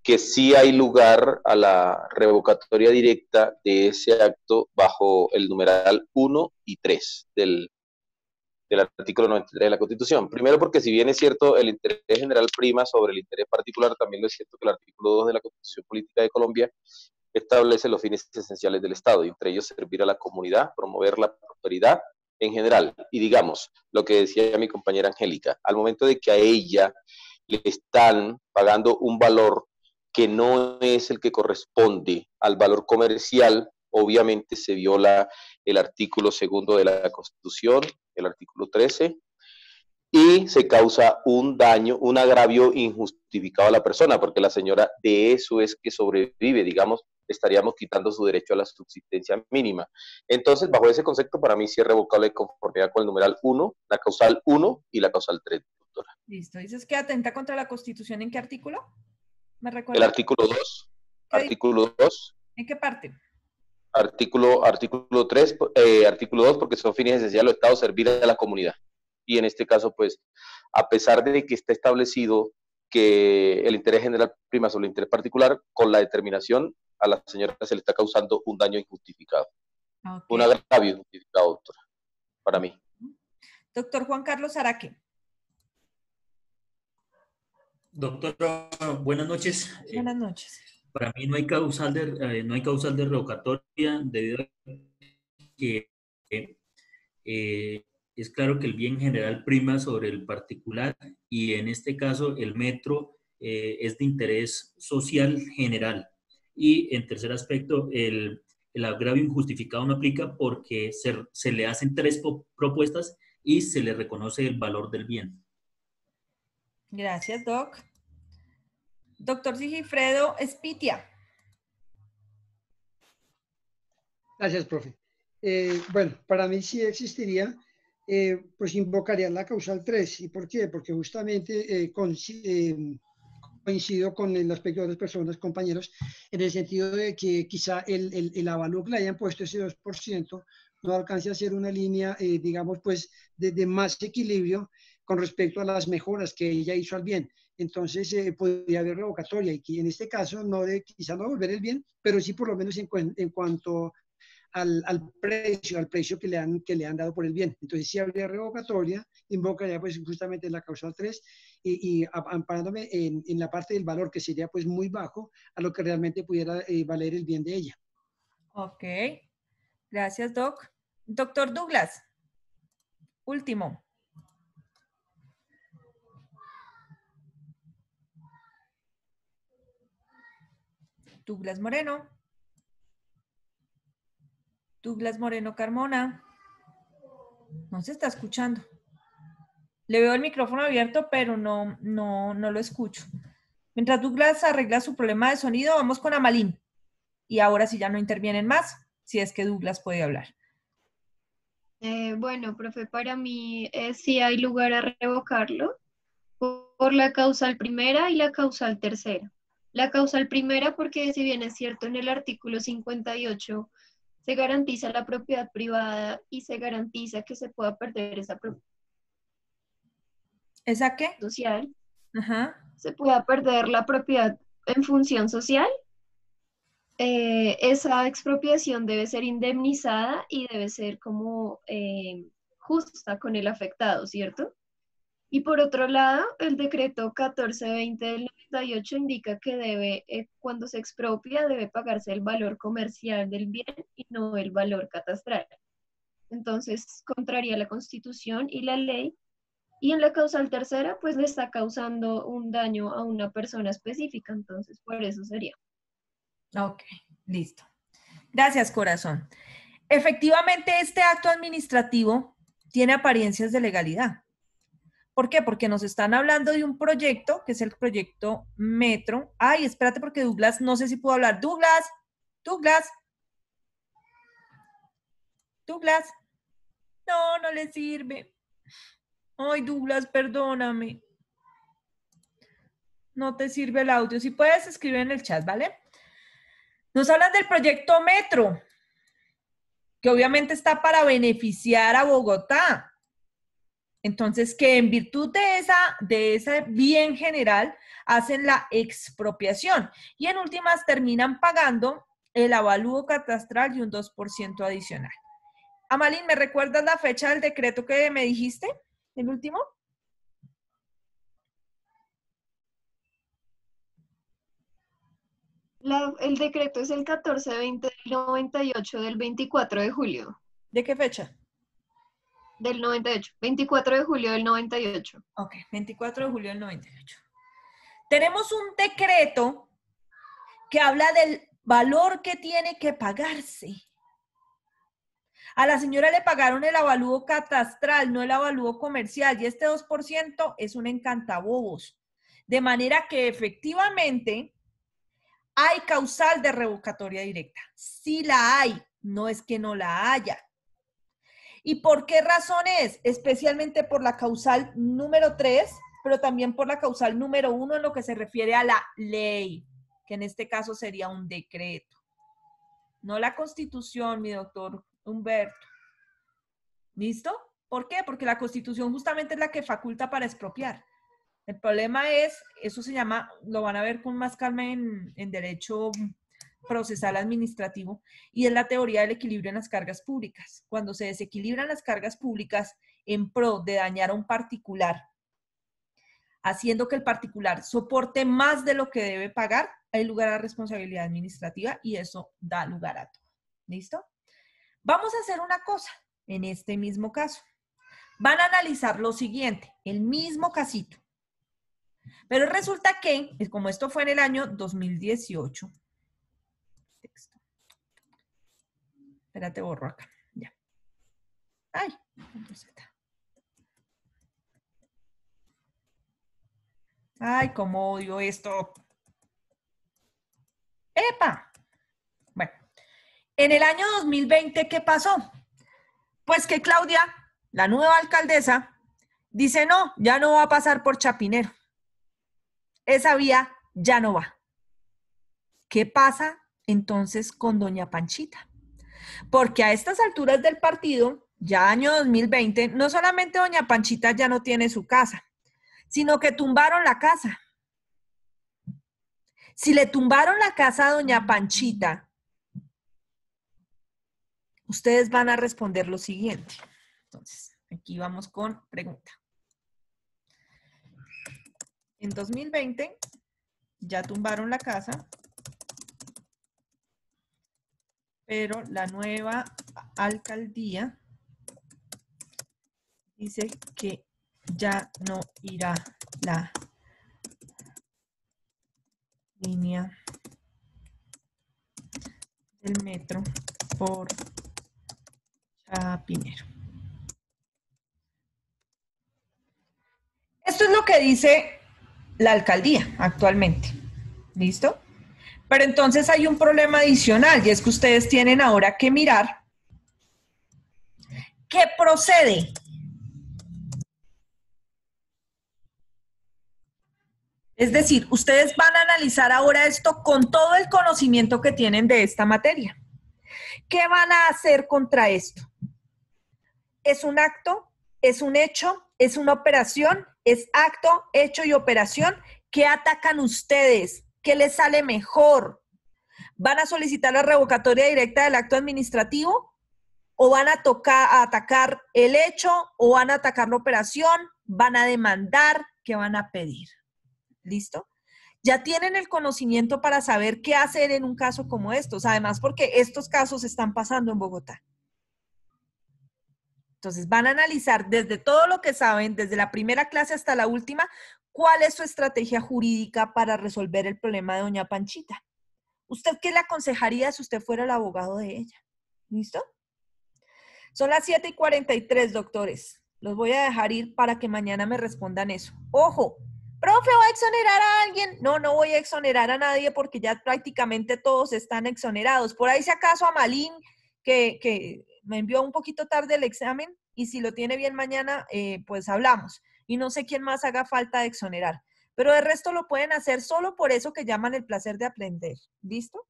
que sí hay lugar a la revocatoria directa de ese acto bajo el numeral 1 y 3 del artículo 93 de la Constitución. Primero porque si bien es cierto el interés general prima sobre el interés particular, también lo es cierto que el artículo 2 de la Constitución Política de Colombia establece los fines esenciales del Estado, y entre ellos servir a la comunidad, promover la prosperidad en general. Y digamos, lo que decía mi compañera Angélica, al momento de que a ella le están pagando un valor que no es el que corresponde al valor comercial, obviamente se viola el artículo 2 de la Constitución, el artículo 13, y se causa un daño, un agravio injustificado a la persona, porque la señora de eso es que sobrevive, digamos, estaríamos quitando su derecho a la subsistencia mínima. Entonces, bajo ese concepto, para mí sí es revocable de conformidad con el numeral 1, la causal 1 y la causal 3, doctora. Listo. ¿Dices que atenta contra la Constitución en qué artículo? ¿Me El recuerda? artículo 2, artículo 2. ¿En qué parte? Artículo 3, artículo 2, porque son fines esenciales del Estado servir a la comunidad. Y en este caso, pues, a pesar de que está establecido que el interés general prima sobre el interés particular, con la determinación a la señora se le está causando un daño injustificado. Okay. Un agravio injustificado, doctora, para mí. Doctor Juan Carlos Araque. Doctora, buenas noches. Buenas noches. Para mí no hay causal de revocatoria debido a que es claro que el bien general prima sobre el particular, y en este caso el metro es de interés social general. Y en tercer aspecto, el agravio injustificado no aplica porque se le hacen 3 propuestas y se le reconoce el valor del bien. Gracias, Doc. Doctor Sigifredo Espitia. Gracias, profe. Bueno, para mí sí existiría, pues invocaría la causal 3. ¿Y por qué? Porque justamente coincido con el aspecto de las personas, compañeros, en el sentido de que quizá el avalúo que le hayan puesto, ese 2%, no alcance a ser una línea, digamos, pues de más equilibrio con respecto a las mejoras que ella hizo al bien. Entonces, podría haber revocatoria, y que en este caso, quizá no devolver el bien, pero sí por lo menos en cuanto al precio que le han dado por el bien. Entonces, sí habría revocatoria, invocaría pues justamente la causal 3 y amparándome en la parte del valor, que sería pues muy bajo a lo que realmente pudiera valer el bien de ella. Ok. Gracias, Doc. Doctor Douglas. Último. Douglas Moreno. Douglas Moreno Carmona. No se está escuchando. Le veo el micrófono abierto, pero no lo escucho. Mientras Douglas arregla su problema de sonido, vamos con Amalín. Y ahora sí ya no intervienen más, si es que Douglas puede hablar. Bueno, profe, para mí sí hay lugar a revocarlo por la causal primera y la causal tercera. La causal primera porque, si bien es cierto, en el artículo 58 se garantiza la propiedad privada y se garantiza que se pueda perder esa propiedad. ¿Esa qué? Social. Ajá. Se pueda perder la propiedad en función social. Esa expropiación debe ser indemnizada y debe ser como justa con el afectado, ¿cierto? Y por otro lado, el decreto 1420 del 98 indica que debe, cuando se expropia, debe pagarse el valor comercial del bien y no el valor catastral. Entonces, contraría la Constitución y la ley Y en la causal tercera, pues le está causando un daño a una persona específica, entonces por eso sería. Ok, listo. Gracias, corazón. Efectivamente, este acto administrativo tiene apariencias de legalidad. ¿Por qué? Porque nos están hablando de un proyecto, que es el proyecto Metro. Ay, espérate porque Douglas, no sé si puedo hablar. Douglas. No, no le sirve. Ay, Douglas, perdóname. No te sirve el audio. Si puedes, escribir en el chat, ¿vale? Nos hablan del proyecto Metro, que obviamente está para beneficiar a Bogotá. Entonces, que en virtud de ese bien general, hacen la expropiación. Y en últimas terminan pagando el avalúo catastral y un 2% adicional. Amalín, ¿me recuerdas la fecha del decreto que me dijiste? ¿El último? El decreto es el 1420 del 98 del 24 de julio. ¿De qué fecha? Del 98. 24 de julio del 98. Ok, 24 de julio del 98. Tenemos un decreto que habla del valor que tiene que pagarse. A la señora le pagaron el avalúo catastral, no el avalúo comercial, y este 2% es un encantabobos. De manera que efectivamente hay causal de revocatoria directa. Sí la hay, no es que no la haya. ¿Y por qué razón es? Especialmente por la causal número 3, pero también por la causal número 1 en lo que se refiere a la ley, que en este caso sería un decreto. No la Constitución, mi doctor Humberto. ¿Listo? ¿Por qué? Porque la Constitución justamente es la que faculta para expropiar. El problema es, eso se llama, lo van a ver con más calma en derecho procesal administrativo, y es la teoría del equilibrio en las cargas públicas. Cuando se desequilibran las cargas públicas en pro de dañar a un particular, haciendo que el particular soporte más de lo que debe pagar, hay lugar a responsabilidad administrativa y eso da lugar a todo. ¿Listo? Vamos a hacer una cosa en este mismo caso. Van a analizar lo siguiente, el mismo casito. Pero resulta que, como esto fue en el año 2018, espérate, borro acá, ya. Ay, ay, cómo odio esto. ¡Epa! Bueno, en el año 2020, ¿qué pasó? Pues que Claudia, la nueva alcaldesa, dice, no, ya no va a pasar por Chapinero. Esa vía ya no va. ¿Qué pasa entonces con doña Panchita? Porque a estas alturas del partido, ya año 2020, no solamente doña Panchita ya no tiene su casa, sino que tumbaron la casa. Si le tumbaron la casa a doña Panchita, ustedes van a responder lo siguiente. Entonces, aquí vamos con pregunta. En 2020 ya tumbaron la casa, pero la nueva alcaldía dice que ya no irá la línea del metro por Chapinero. Esto es lo que dice la alcaldía actualmente. ¿Listo? Pero entonces hay un problema adicional y es que ustedes tienen ahora que mirar qué procede. Es decir, ustedes van a analizar ahora esto con todo el conocimiento que tienen de esta materia. ¿Qué van a hacer contra esto? ¿Es un acto? ¿Es un hecho? ¿Es una operación? ¿Es acto, hecho y operación? ¿Qué atacan ustedes? ¿Qué les sale mejor? ¿Van a solicitar la revocatoria directa del acto administrativo? ¿O van a atacar el hecho? ¿O van a atacar la operación? ¿Van a demandar? ¿Qué van a pedir? ¿Listo? Ya tienen el conocimiento para saber qué hacer en un caso como estos. Además, porque estos casos están pasando en Bogotá. Entonces van a analizar desde todo lo que saben, desde la primera clase hasta la última, cuál es su estrategia jurídica para resolver el problema de doña Panchita. ¿Usted qué le aconsejaría si usted fuera el abogado de ella? ¿Listo? Son las 7:43, doctores. Los voy a dejar ir para que mañana me respondan eso. ¡Ojo! ¿Profe, va a exonerar a alguien? No, no voy a exonerar a nadie porque ya prácticamente todos están exonerados. Por ahí si acaso a Malín, que me envió un poquito tarde el examen, y si lo tiene bien mañana, pues hablamos. Y no sé quién más haga falta de exonerar. Pero de resto lo pueden hacer solo por eso que llaman el placer de aprender. ¿Listo?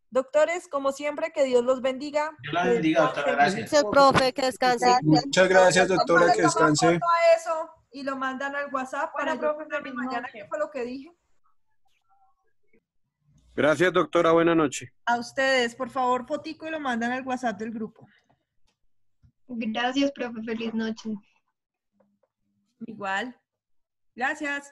Doctores, como siempre, que Dios los bendiga. Dios la bendiga, doctora, gracias. Gracias, profe, que descanse. Muchas gracias, doctora, que descanse. Toman foto a eso y lo mandan al WhatsApp para yo contarme mañana qué fue lo que dije. Gracias, doctora, buena noche. A ustedes, por favor, fotico y lo mandan al WhatsApp del grupo. Gracias, profe. Feliz noche. Igual. Gracias.